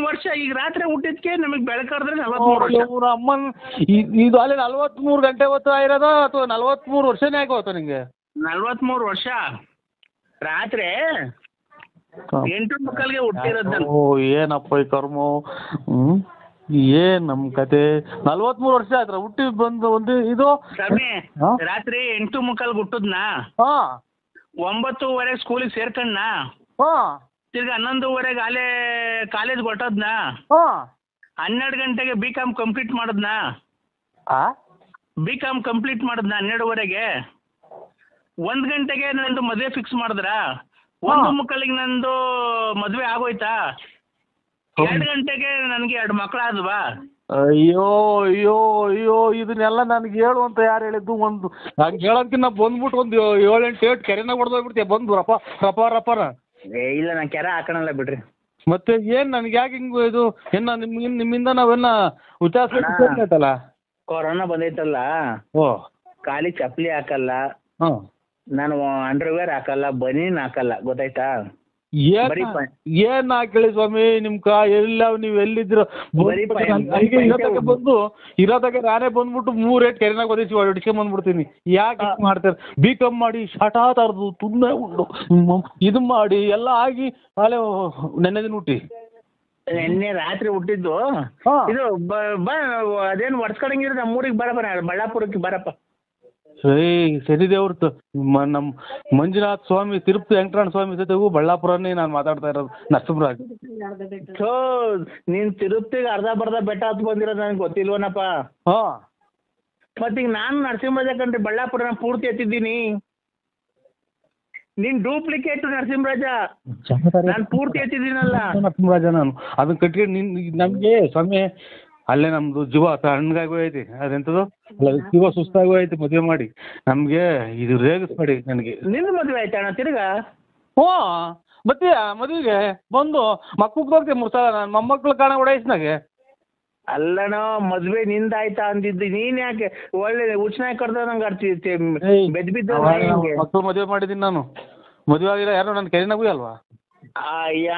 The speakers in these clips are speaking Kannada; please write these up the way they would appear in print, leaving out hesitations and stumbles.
ವರ್ಷ ಈಗ ರಾತ್ರಿ ಹುಟ್ಟಿದ್ಕೆ ನಮಗೆ ಬೆಳಕಾದ್ರೆ 43 ವರ್ಷ. ಇವ್ರ ಅಮ್ಮನ್ ಇದು ಅಲ್ಲಿ 43 ಗಂಟೆ ಹೊತ್ತು ಆಗಿರೋದ ಅಥವಾ 43 ವರ್ಷನೇ ಆಗೋತ ನಿಂಗೆ? 43 ವರ್ಷ ರಾತ್ರಿ 8:15ಗೆ ಹುಟ್ಟಿರೋದು ನಾನು. ಓ ಏನಪ್ಪ ಈ ಕರ್ಮ. ಏನ್ ನಮ್ ಕತೆ. 43 ವರ್ಷ ಆಯ್ತು ಹುಟ್ಟಿ ಬಂದು ಒಂದು ಇದು ಸ್ವಾಮಿ. ರಾತ್ರಿ 8:15ಗೆ ಹುಟ್ಟದ್ನಾ, 9:00 ಸ್ಕೂಲಿಗೆ ಸೇರ್ಕಣ್ಣ, ತಿರ್ಗಿ 11:00 ಅಲ್ಲೇ ಕಾಲೇಜ್ ಹೊಟ್ಟದ್ನ, 12 ಗಂಟೆಗೆ BCom ಕಂಪ್ಲೀಟ್ ಮಾಡದ್ನ, BCom ಕಂಪ್ಲೀಟ್ ಮಾಡದ್ನ 12:30ಗೆ, 1 ಗಂಟೆಗೆ ನಂದು ಮದುವೆ ಫಿಕ್ಸ್ ಮಾಡಿದ್ರ, 1:15ಗೆ ನಂದು ಮದುವೆ ಆಗೋಯ್ತಾ, 2 ಗಂಟೆಗೆ ನನಗೆ 2 ಮಕ್ಕಳಾದ್ವಾ. ಅಯ್ಯೋ ಅಯ್ಯೋ ಅಯ್ಯೋ ಇದನ್ನೆಲ್ಲ ನನಗೆ ಹೇಳು ಅಂತ ಯಾರು ಹೇಳಿದ್ದು? ಒಂದು ಹಂಗೆ ಹೇಳೋದಕ್ಕಿಂತ ಬಂದ್ಬಿಟ್ಟು ಒಂದು 7-8 ಕೆರೆನಾಗ ಹೊಡೆದೋಗ್ಬಿಡ್ತೀಯ ಬಂದು ರಪ ರಪ ರಪನ. ಇಲ್ಲ ನಾನು ಕೆರೆ ಹಾಕೋಣಲ್ಲ ಬಿಡ್ರಿ. ಮತ್ತೆ ಏನ್ ನನಗೆ ಯಾಕೆ ಹಿಂಗು ಇದು ಏನ ನಿಮ್ಮಿಂದ ನಾವೇನ ಉಚ್ಚಾರಿಸಲ್ಲ. ಕೊರೋನಾ ಬಂದೈತಲ್ಲ, ಕಾಲಿಗೆ ಚಪ್ಪಲಿ ಹಾಕಲ್ಲ, ನಾನು ಅಂಡರ್ವೇರ್ ಹಾಕಲ್ಲ, ಬನೀನ್ ಹಾಕಲ್ಲ, ಗೊತ್ತಾಯ್ತಾ? ಏನ್ ಹಾಕಿ ಸ್ವಾಮಿ ನಿಮ್ ಎಲ್ಲ ನೀವ್ ಎಲ್ಲಿದ್ರ ಬಂದು ಇರೋದಾಗ ನಾನೇ ಬಂದ್ಬಿಟ್ಟು 3 ಕೆರೆನಾಗ ಓದಿಸಿ ಹೊಡಿಸ್ಕೊಂಡ್ ಬಂದ್ಬಿಡ್ತೀನಿ. ಯಾಕೆ ಮಾಡ್ತಾರೆ? BCom ಮಾಡಿ ಶಟಾ ತರದು ತುಂಬಾ ಉಂಡು ಇದು ಮಾಡಿ ಎಲ್ಲ ಆಗಿ ನಾಳೆ ನೆನ್ನೆ ದಿನ ಹುಟ್ಟಿ ನಿನ್ನೆ ರಾತ್ರಿ ಹುಟ್ಟಿದ್ದು ಇದು ಅದೇನು ಒಡ್ಸ್ಕೊಳಂಗಿರ ನಮ್ಮೂರಿಗೆ ಬರಪ್ಪ, ಬಳ್ಳಾಪುರಕ್ಕೆ ಬರಪ್ಪ. ಸರಿ ದೇವ್ರದ್ದು ನಮ್ಮ ಮಂಜುನಾಥ ಸ್ವಾಮಿ ತಿರುಪತಿ ವೆಂಕಟರಮಣ ಸ್ವಾಮಿ ಜೊತೆಗೂ ಬಳ್ಳಾಪುರನೇ ನಾನು ಮಾತಾಡ್ತಾ ಇರೋದು ನರಸಿಂಹರಾಜ್. ನೀನ್ ತಿರುಪತಿಗೆ ಅರ್ಧ ಬೆಟ್ಟ ಹತ್ತು ಬಂದಿರೋದು ನನಗೆ ಗೊತ್ತಿಲ್ವನಪ್ಪ. ಮತ್ತೀಗ ನಾನು ನರಸಿಂಹರಾಜ ಕಂಡ್ರಿ ಬಳ್ಳಾಪುರ ಪೂರ್ತಿ ಎತ್ತಿದ್ದೀನಿ. ನೀನ್ ಡೂಪ್ಲಿಕೇಟ್ ನರಸಿಂಹರಾಜ, ನಾನು ಪೂರ್ತಿ ಎತ್ತಿದ್ದೀನಲ್ಲ ನರಸಿಂಹರಾಜ. ನಾನು ಅದನ್ನ ಕಟ್ಕೊಂಡು ನಮ್ಗೆ ಸ್ವಾಮಿ ಅಲ್ಲೇ ನಮ್ದು ಜೀವ ತಣ್ಣಗಾಗೂ ಐತಿ. ಅದೆಂತದು ಜೀವ ಸುಸ್ತಾಗೂ ಐತಿ ಮದುವೆ ಮಾಡಿ. ನಮ್ಗೆ ಇದು ರೇಗಿಸ್ಬೇಡಿ ನನಗೆ. ನಿನ್ನ ಮದುವೆ ಆಯ್ತಾ ತಿರ್ಗಾ? ಮತ್ತೆ ಮದುವೆಗೆ ಬಂದು ಮಕ್ಕಳು ತೋರ್ತಿ 3 ಸಲ ನಾನು ಮೊಮ್ಮಕ್ಳು ಕಾಣ ಓಡಾಯಿಸ್ನಾಗೆ. ಅಲ್ಲಣ ಮದ್ವೆ ನಿಂದಾಯ್ತಾ ಅಂದಿದ್ದು, ನೀನ್ ಯಾಕೆ ಒಳ್ಳೆ ಉಚ್ಚನಾಗಿ ಕಡ್ದ ನಂಗೆ ಆಡ್ತಿದ್ದೆ ಬೆದ್ ಬಿದ್ದ. ಮಕ್ಕಳು ಮದುವೆ ಮಾಡಿದ್ದೀನಿ ನಾನು. ಮದುವೆ ಆಗಿಲ್ಲ ಯಾರು ನನ್ನ ಕೆರೆನಾಗೂ ಅಲ್ವಾ?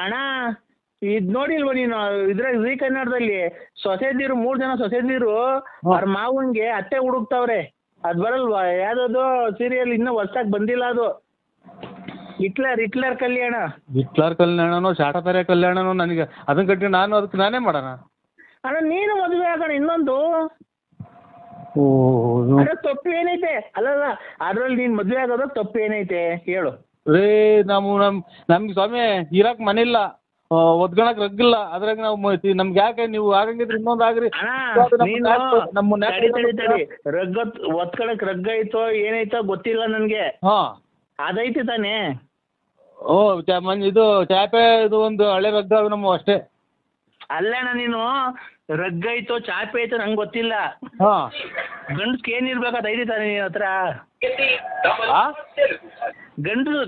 ಅಣ್ಣ ಇದ್ ನೋಡಿಲ್ವ ನೀನು ಇದ್ರಾಗ ಜೀ ಕನ್ನಡದಲ್ಲಿ ಸೊಸೆದಿರು 3 ಜನ ಸೊಸೆದಿರು ಅವ್ರ ಮಾವನ್ಗೆ ಅತ್ತೆ ಹುಡುಕ್ತಾವ್ರೆ. ಅದ್ ಬರಲ್ವಾ? ಯಾವ್ದದು ಸೀರಿಯಲ್ ಇನ್ನೂ ಹೊಸ್ದಾಗಿ ಬಂದಿಲ್ಲ ಅದು. ಹಿಟ್ಲರ್ ಕಲ್ಯಾಣನೋ ಶಾಟಪೆರೆ ಕಲ್ಯಾಣನೋ ನನಗೆ ಅದನ್ನ ಕಟ್ಟಿ ನಾನು ಅದಕ್ಕೆ ನಾನೇ ಮಾಡೋಣ. ಅಣ್ಣ ನೀನು ಮದುವೆ ಆಗೋಣ ಇನ್ನೊಂದು. ತಪ್ಪು ಏನೈತೆ? ಅಲ್ಲಲ್ಲ ಅದ್ರಲ್ಲಿ ನೀನ್ ಮದುವೆ ಆಗೋದಾಗ ತಪ್ಪು ಏನೈತೆ ಹೇಳು? ನಮ್ಗೆ ಸ್ವಾಮಿ ಇರಕ್ ಮನೆ ಇಲ್ಲ, ಒದ್ಗಣಕ್ ರಗ್ಗಿಲ್ಲ. ಅದ್ರಾಗ ನಾವು ನಮ್ಗೆ ಯಾಕೆ ನೀವು ಆಗಂಗಿದ್ರೆ ಇನ್ನೊಂದು ಆಗ್ರಿ. ರಗ್ಗ ಒತ್ಕಳಕ್ ರಗ್ಗ ಐತೋ ಏನೈತೋ ಗೊತ್ತಿಲ್ಲ ನನ್ಗೆ. ಅದೈತಿ ತಾನೇ? ಇದು ಚಾಪೆ ಇದು ಒಂದು ಹಳೆ ರಗ್ಗ ನಮ್ಮ ಅಷ್ಟೇ. ಅಲ್ಲಣ್ಣ ನೀನು ರಗ್ಗ ಐತೋ ಚಾಪೆ ಐತೋ ನಂಗೆ ಗೊತ್ತಿಲ್ಲ. ಗಂಡಸ್ಗೆ ಏನಿರ್ಬೇಕಾದ ಐತಿ ತಾನೆ ನಿನ್ನ ಹತ್ರ?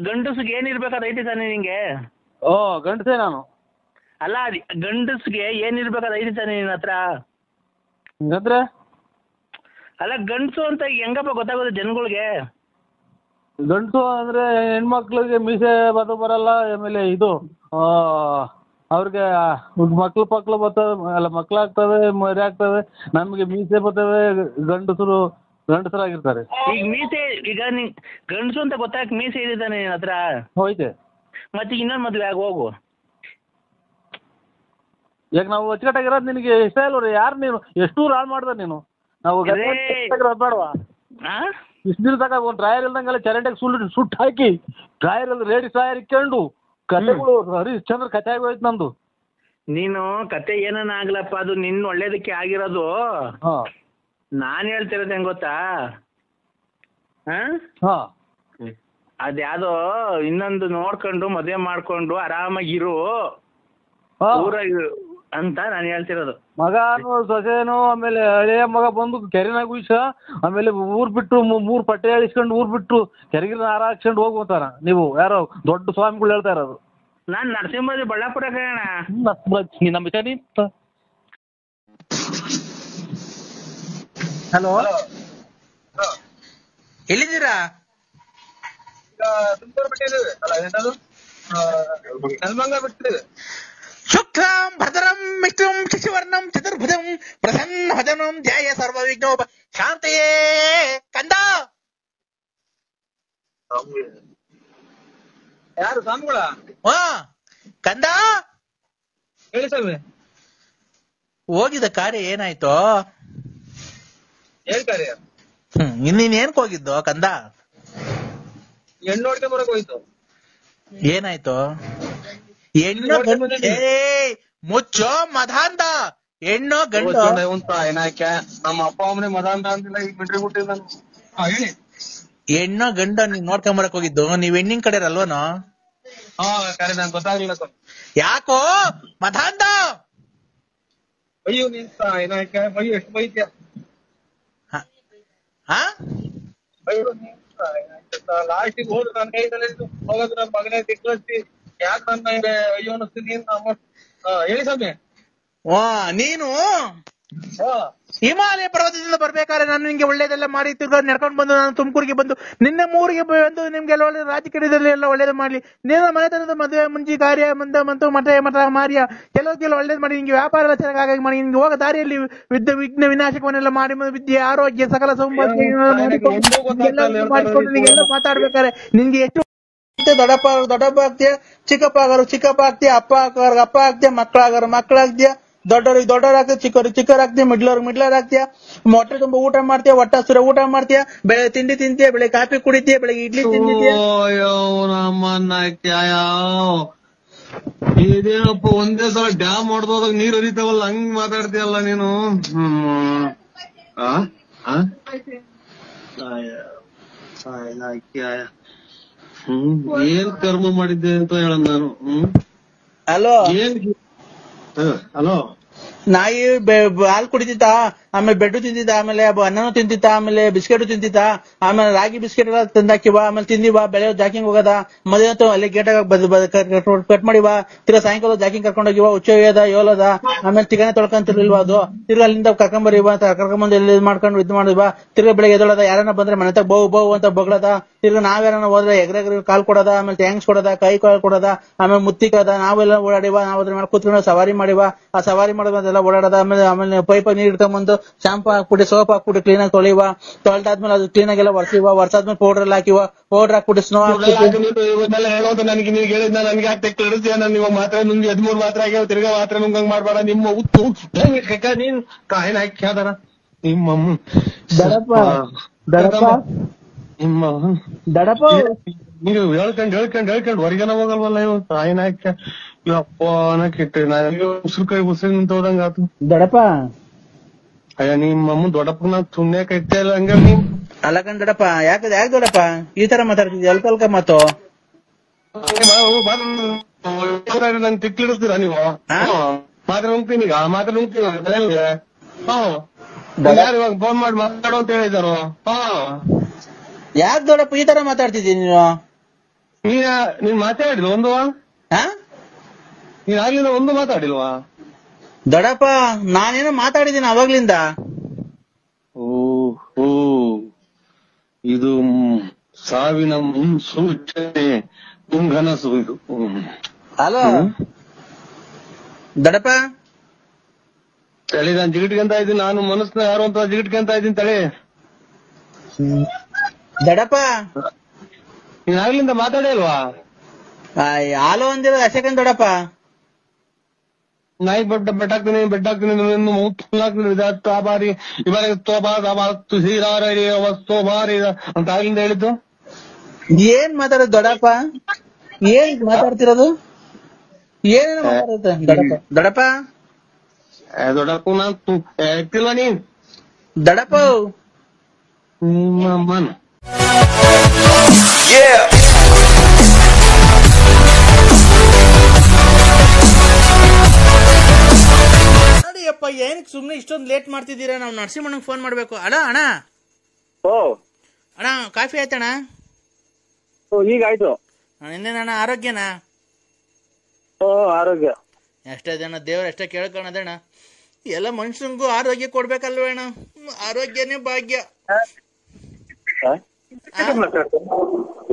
ಗಂಡಸ್ಗೆ ಏನಿರ್ಬೇಕಾದ ಐತಿ ತಾನೆ ನಿಂಗೆ? ಗಂಡಸೇ ನಾನು. ಅಲ್ಲ ಗಂಡಸ್ಗೆ ಏನಿರ್ಬೇಕಾದ ಐತಿ ತಾನೆ ನಿನ್ನ ಹತ್ರ? ಹಂಗಂದ್ರೆ ಅಲ್ಲ ಗಂಡಸು ಅಂತ ಹೆಂಗಪ್ಪ ಗೊತ್ತಾಗೋದು ಜನಗಳಿಗೆ? ಗಂಡಸು ಅಂದ್ರೆ ಹೆಣ್ಮಕ್ಳಿಗೆ ಮೀಸೆ ಬರಲ್ಲ, ಆಮೇಲೆ ಇದು ಅವ್ರಿಗೆ ಮಕ್ಳು ಬರ್ತವೆ, ಅಲ್ಲ ಮಕ್ಳಾಗ್ತವೆ, ಮರಿ ಆಗ್ತವೆ. ನಮಗೆ ಮೀಸೆ ಬರ್ತವೆ. ಗಂಡಸರಾಗಿರ್ತಾರೆ. ಈಗ ಮೀಸೆ ಈಗ ಗಂಡಸು ಅಂತ ಗೊತ್ತಾಗ ಮೀಸೆ ಇದೆ ತಾನೆ ನಿನ್ನ ಹತ್ರ? ಹೋಯ್ತೆ. ಮತ್ತೆ ಇನ್ನೊಂದು ಮದುವೆ ಆಗಿ ಹೋಗು. ಈಗ ನಾವು ಅಚ್ಚುಕಟ್ಟಾಗಿರೋದು ನಿನಗೆ ಇಷ್ಟ ಇಲ್ವ? ಯಾರು ನೀನು ಎಷ್ಟು ಹಾಳು ಮಾಡ್ದ ನೀನು? ನಾವು ಬೇಡವಾ? ಇಷ್ಟು ದಿನ ತಗ ಒಂದು ಡ್ರಾಯರ್ ಇಲ್ದಂಗೆಲ್ಲ ಚರಂಡಿಗೆ ಸುಟ್ಟು ಹಾಕಿ ಡ್ರಾಯರ್ ರೇಡಿ ಡ್ರಾಯರ್ ಇಕ್ಕೊಂಡು ಕತೆಗಳು ಹರಿಶ್ಚಂದ್ರ ಕತೆ ಆಗೋಯ್ತು ನಂದು. ನೀನು ಕತೆ ಏನನ್ನ ಆಗ್ಲಪ್ಪ, ಅದು ನಿನ್ನ ಒಳ್ಳೇದಕ್ಕೆ ಆಗಿರೋದು. ನಾನು ಹೇಳ್ತಿರೋದು ಹೆಂಗ್ ಗೊತ್ತಾ? ಅದ್ಯಾವುದೋ ಇನ್ನೊಂದು ನೋಡ್ಕೊಂಡು ಮದುವೆ ಮಾಡ್ಕೊಂಡು ಆರಾಮಾಗಿರು ಊರಾಗ ಅಂತ ನಾನು ಹೇಳ್ತಿರೋದು. ಮಗನು ಸೊಸೆನೋ ಆಮೇಲೆ ಹಳೆಯ ಮಗ ಬಂದು ಕೆರೆನಾಗ ಉಯ್ಸ, ಆಮೇಲೆ ಊರ್ ಬಿಟ್ಟು 3 ಪಟ್ಟೆ ಹೇಳಿಸ್ಕೊಂಡು ಊರ್ ಬಿಟ್ಟು ಕೆರೆಗಿನ ಹಾರ ಹಾಕ್ಸ್ಕೊಂಡು ಹೋಗ್ಬೋತಾರ. ನೀವು ಯಾರೋ ದೊಡ್ಡ ಸ್ವಾಮಿಗಳು ಹೇಳ್ತಾ ಇರೋದು. ನಾನು ನರಸಿಂಹರಾಜ ಬಳ್ಳಾಪುರ ಕಣ. ಹಲೋ, ಎಲ್ಲಿದ್ದೀರಾ? ಶುಕ್ಲಾಂ ಭದ್ರಂ ವಿಘ್ನೋಪ ಶಾಂತಯೇ ಕಂದ. ಯಾರು ಸ್ವಾಮಿಗಳ? ಹಾ ಕಂದ, ಹೇಳಿ ಸ್ವಾಮಿ. ಹೋಗಿದ ಕಾರ್ಯ ಏನಾಯ್ತು? ಏನ್ ಕಾರ್ಯ? ಇನ್ನೀನ್ ಏನಕ್ ಹೋಗಿದ್ದು ಕಂದ? ಹೆಣ್ಣು ನೋಡ್ಕೊಂಡ್ ಬರಕ್ ಹೋಯ್ತು. ಏನಾಯ್ತು? ಹೆಣ್ಣು ಗಂಡು ಮುಚ್ಚೋ ಮದಾಂಧ, ಹೆಣ್ಣು ಗಂಡು ಏನಾಯ್ಕೆ? ನಮ್ಮ ಅಪ್ಪ ಅಮ್ಮನೆ ಮದಾಂಧ ಅಂತಿಲ್ಲ, ಈಗ ಬಿಟ್ರಿ ಬಿಟ್ಟಿಲ್ಲ ನಾನು. ಹೇಳಿ. ಹೆಣ್ಣು ಗಂಡು ನೀನ್ ನೋಡ್ಕೊಂಬರಕ್ ಹೋಗಿದ್ದು, ನೀವ್ ಹೆಣ್ಣಿನ ಕಡೆ ಅಲ್ವನೋ? ಹಾ ಕರೆ, ನಂಗೆ ಗೊತ್ತಾಗ್ಲಿಲ್ಲ ಸ್ವಾಮಿ. ಯಾಕೋ ಮದಾಂಧ? ಅಯ್ಯೋ ನಿಂತ ಏನಾಯ್ಕೆ? ಅಯ್ಯೋ ಎಷ್ಟು ಬೈತ್ಯ? ಅಯ್ಯೋ ನಿಂತ ಲಾಸ್ಟಿಗೆ ಹೋದ್ರು ನನ್ನ ಕೈದಲ್ಲಿ ಹೋಗೋದು, ನನ್ನ ಮಗನೇ ತಿಕ್ಕಳಿಸ್ತಿ. ಯಾಕೆ ನನ್ನ ಅಯ್ಯೋ ಅನ್ನಿಸ್ತೀನಿ ಅಂತ. ಹೇಳಿ ಸ್ವಾಮಿ. ನೀನು ಹಿಮಾಲಯ ಪರ್ವತದಿಂದ ಬರ್ಬೇಕಾದ್ರೆ ನಾನು ನಿಮ್ಗೆ ಒಳ್ಳೇದೆಲ್ಲ ಮಾಡಿ ತಿರ್ಗಾ ನಡ್ಕೊಂಡು ಬಂದು ನಾನು ತುಮಕೂರಿಗೆ ಬಂದು ನಿನ್ನೆ ಮೂರಿಗೆ ಬಂದು ನಿಮ್ಗೆಲ್ಲ ಒಳ್ಳೆ ರಾಜಕೀಯದಲ್ಲಿ ಎಲ್ಲ ಒಳ್ಳೇದು ಮಾಡ್ಲಿ. ನೀನು ಮನೆತನದ ಮದುವೆ ಮುಂಚಿ ಕಾರ್ಯ ಮತ್ತು ಮಠ ಮಾರ್ಯ ಕೆಲವು ಒಳ್ಳೇದು ಮಾಡಿ ನಿಂಗೆ ವ್ಯಾಪಾರ ಎಲ್ಲ ಚೆನ್ನಾಗಿ ಮಾಡಿ ನಿಮ್ಗೆ ಹೋಗೋ ದಾರಿಯಲ್ಲಿ ವಿಘ್ನ ವಿನಾಶಕವನ್ನೆಲ್ಲ ಮಾಡಿ ವಿದ್ಯೆ ಆರೋಗ್ಯ ಸಕಲ ಸೌಭಾಗ್ಯ ಮಾಡಿಕೊಂಡು ನೀಗೆಲ್ಲ ಮಾತಾಡ್ಬೇಕಾರೆ ನಿನ್ಗೆ ಎಷ್ಟು ದೊಡ್ಡಪ್ಪ ಆಗ್ತೀಯ, ಚಿಕ್ಕಪ್ಪ ಆಗ್ತೀಯ, ಅಪ್ಪ ಆಗ್ತೀಯ, ಮಕ್ಕಳಾಗ್ತೀಯ, ದೊಡ್ಡವ್ರಾಗ್ತೀಯ, ಚಿಕ್ಕವ್ರು ಆಗ್ತೀಯ, ಮಿಡ್ಲರ್ ಆಗ್ತೀಯ, ಮೊಟ್ಟೆ ತುಂಬಾ ಊಟ ಮಾಡ್ತೀಯ, ಹೊಟ್ಟೆ ಊಟ ಮಾಡ್ತೀಯ, ಬೆಳೆ ತಿಂಡಿ ತಿಂತೀಯ, ಬೆಳೆ ಕಾಫಿ ಕುಡಿತೀಯ, ಬೆಳಗ್ಗೆ ಇಡ್ಲಿ ತಿಂದಿದ್ಯಾ. ಇದೇನಪ್ಪ ಒಂದೇ ಸಲ ಡ್ಯಾಮ್ ಹೊಡೆದೋದಾಗ ನೀರ್ ಹರಿತಾವಲ್ಲ, ಹಂಗ್ ಮಾತಾಡ್ತೀಯಲ್ಲ ನೀನು. ಏನ್ ಕರ್ಮ ಮಾಡಿದ್ದೆ ಅಂತ ಹೇಳ ನಾನು. ಹಲೋ ಹಲೋ, ನಾಯಿ ಹಾಲು ಕುಡಿತಿತ್ತ, ಆಮೇಲೆ ಬೆಡ್ಡು ತಿಂತಿದ್ದ, ಆಮೇಲೆ ಅನ್ನನೂ ತಿಂತಿತ್ತ, ಆಮೇಲೆ ಬಿಸ್ಕೆಟ್ ತಿಂತಿತ್ತ, ಆಮೇಲೆ ರಾಗಿ ಬಿಸ್ಕೆಟ್ ಎಲ್ಲ ತಂದಾಕಿವ, ಆಮೇಲೆ ತಿಂದಿವ, ಬೆಳೆ ಜಾಕಿಂಗ್ ಹೋಗದ, ಮಧ್ಯಾಹ್ನ ಅಲ್ಲಿ ಗೇಟಾಗ ಕಟ್ ಮಾಡಿವ, ತಿರ್ಗಾ ಸಾಯಂಕಾಲ ಜಾಕಿಂಗ್ ಕರ್ಕೊಂಡೋಗಿವ, ಉಚ್ಚೋಯ್ಯದ ಯೋಲದ, ಆಮೇಲೆ ತಿಗನೆ ತೊಳ್ಕೊಂತಿರ್ಲಿಲ್ವ ಅದು, ತಿರ್ಗಾ ಅಲ್ಲಿಂದ ಕರ್ಕೊಂಬರಿವ, ಕರ್ಕೊಂಬಂದು ಎಲ್ಲಿ ಮಾಡ್ಕೊಂಡು ಇದು ಮಾಡಿವ, ತಿರ್ಗಾ ಬೆಳಗ್ಗೆ ಎದೊಳದ, ಯಾರನ್ನ ಬಂದ್ರೆ ಮನೆ ಬೌ ಅಂತ ಬೊಗಳದ, ತಿರ್ಗಾ ನಾವ್ಯಾರನ್ನ ಹೋದ್ರೆ ಎಗ್ರೆಗ್ರೆ ಕಾಲ್ ಕೊಡೋದ, ಆಮೇಲೆ ಥ್ಯಾಂಕ್ಸ್ ಕೊಡೋದ, ಕೈ ಕಾಲ್ ಕೊಡೋದ, ಆಮೇಲೆ ಮುತ್ತಿಕದ, ನಾವೆಲ್ಲ ಓಡಾಡಿವ, ನಾವ್ ಅದ್ರ ಮೇಲೆ ಕೂತ್ಕೊಂಡು ಸವಾರಿ ಮಾಡಿವ, ಆ ಸವಾರಿ ಮಾಡೋದೆಲ್ಲ ಓಡಾಡದ, ಆಮೇಲೆ ಪೈಪ್ ನೀರ್ ಇಟ್ಕೊಂಡ್ಬಂದು ಶಾಂಪು ಹಾಕ್ಬಿಟ್ಟು ಸೋಪ್ ಹಾಕ್ಬಿಟ್ಟು ಕ್ಲೀನ್ ಆಗಿ ತೊಳಿವ, ತೊಳೆದಾದ್ಮೇಲೆ ಅದು ಕ್ಲೀನ್ ಆಗಿಲ್ಲ ಒರೆಸಿವ, ಒರೆಸಾದ್ಮೇಲೆ ಪೌಡರ್ ಎಲ್ಲ ಹಾಕಿವ, ಪೌಡರ್ ಹಾಕ್ಬಿಟ್ಟು ಸ್ನೋ ಹೇಳೋದು ನನಗೆ ನೀವು ಹೇಳಿದ್ನ ನನ್ಗೆ ಯಾಕೆ ತೆಕ್ಕಿಡಿಸ್ತೀಯ? ನಾನು ಇವಾಗ ಮಾತ್ರ ನುಂಗಿ 13 ಮಾತ್ರ ಆಗ್ಯಾವ, ತಿರ್ಗಾ ಮಾತ್ರ ನುಂಗಂಗ್ ಮಾಡ್ಬೇಡ. ನಿಮ್ಮ ಉತ್ತು ನೀನ್ ಕಾಯಿನ ಹಾಕ್ಯಾದಾರ ನಿಮ್ಮ ನೀವು ಹೇಳ್ಕೊಂಡ್ ಹೊರಗೆನ ಹೋಗಲ್ವಲ್ಲ ಇವ್ ಕಾಯಿನ ಹಾಕ್ಯ. ಅಪ್ಪ ಅನ್ನಕ್ಕಿಟ್ಟೆ ನನಗೆ ಉಸಿರು ನಿಂತ ಹೋದಂಗ ಆತು. ದೊಡ್ಡಪ್ಪ ಅಯ್ಯ ನಿಮ್ಮ ದೊಡ್ಡಪ್ಪ ನಾ ಸುಮ್ನೆ ಕಟ್ಟ ಇಲ್ಲ ಹಂಗ ನೀನ್ ಅಲ್ಲಕಂಡ್ ದೊಡ್ಡಪ್ಪ. ಯಾಕೆ ದೊಡ್ಡಪ್ಪ ಈ ತರ ಮಾತಾಡ್ತಿದ್ಯ? ಅಲ್ಕ ಮಾತು ನನ್ ತಿಕ್ಕಿಡಿಸ್ತೀರಾ ನೀವು? ಮಾತ್ರ ನುಂಗ್ತೀನಿ, ಈಗ ಮಾತ್ರ ನುಂಗ್ತೀನಿ. ಯಾರು ಇವಾಗ ಫೋನ್ ಮಾಡಿ ಮಾತಾಡೋ ಅಂತ ಹೇಳಿದಾರು? ಯಾಕೆ ದೊಡ್ಡಪ್ಪ ಈ ತರ ಮಾತಾಡ್ತಿದ್ದೀನಿ ನೀನು? ನೀನ್ ಮಾತಾಡಿಲ್ವ ಒಂದು? ನೀನ್ ಆಗ್ಲಿಲ್ಲ ಒಂದು ಮಾತಾಡಿಲ್ವಾ? ದೊಡ್ಡಪ್ಪ ನಾನೇನೋ ಮಾತಾಡಿದ್ದೀನಿ ಅವಾಗ್ಲಿಂದ. ಓ ಇದು ಸಾವಿನ ಮುನ್ಸೂಚನೆ, ಮುಂಗನಸು ಇದು. ಹಲೋ ದೊಡ್ಡಪ್ಪ, ತಳಿ ನಾನ್ ಜಿಗಿಟ್ಕೊಂತ ಇದ್ದೀನಿ, ನಾನು ಮನಸ್ನ ಯಾರು ಅಂತ ಜಿಗಿಟ್ಕೊಂತ ಇದ್ದೀನಿ ತಳಿ. ದೊಡ್ಡಪ್ಪ ನೀನ್ ಆಗ್ಲಿಂದ ಮಾತಾಡೇ ಇಲ್ವಾ? ಹಾಲು ಅಂದಿರೋದು ಅಷ್ಟಕ್ಕಂದ್ ದೊಡ್ಡಪ್ಪ. ನಾಯಿ ಬೆಟ್ಟಾಕ್ತೀನಿ ಬಾರಿ ಅಂತ ಆಗ್ಲಿಂದ ಹೇಳಿದ್ದು. ಏನ್ ಮಾತಾಡೋದು ದೊಡ್ಡಪ್ಪ? ಏನ್ ಮಾತಾಡ್ತಿರೋದು? ಏನೇನು ಮಾತಾಡುತ್ತೆ ದೊಡ್ಡಪ್ಪ? ದೊಡ್ಡಪ್ಪ ನಾನು ಹೇಳ್ತಿಲ್ವ ನೀನ್? ದೊಡ್ಡಪ್ಪ ನಿಮ್ಮಮ್ಮನ ನೋಡಿಯಪ್ಪ, ಏನಕ್ಕೆ ಸುಮ್ನೆ ಇಷ್ಟೊಂದು ಲೇಟ್ ಮಾಡ್ತಿದ್ದೀರಾ? ನಾವು ನರಸಿಂಹಣ್ಣಂಗೆ ಫೋನ್ ಮಾಡ್ಬೇಕು. ಅಣ್ಣ ಅಣ್ಣ ಕಾಫಿ ಆಯ್ತಣ್ಣ? ಈಗ ಆಯ್ತು. ಇನ್ನೇನಣ್ಣ ಆರೋಗ್ಯನಾ? ಆರೋಗ್ಯ ಎಷ್ಟೇ ಜನ ದೇವ್ರ ಎಷ್ಟೇ ಕೇಳ್ಕೊಳದಣ್ಣ, ಎಲ್ಲ ಮನುಷ್ಯನಿಗೂ ಆರೋಗ್ಯ ಕೊಡ್ಬೇಕಲ್ವೇಣ್ಣ? ಆರೋಗ್ಯನೇ ಭಾಗ್ಯ.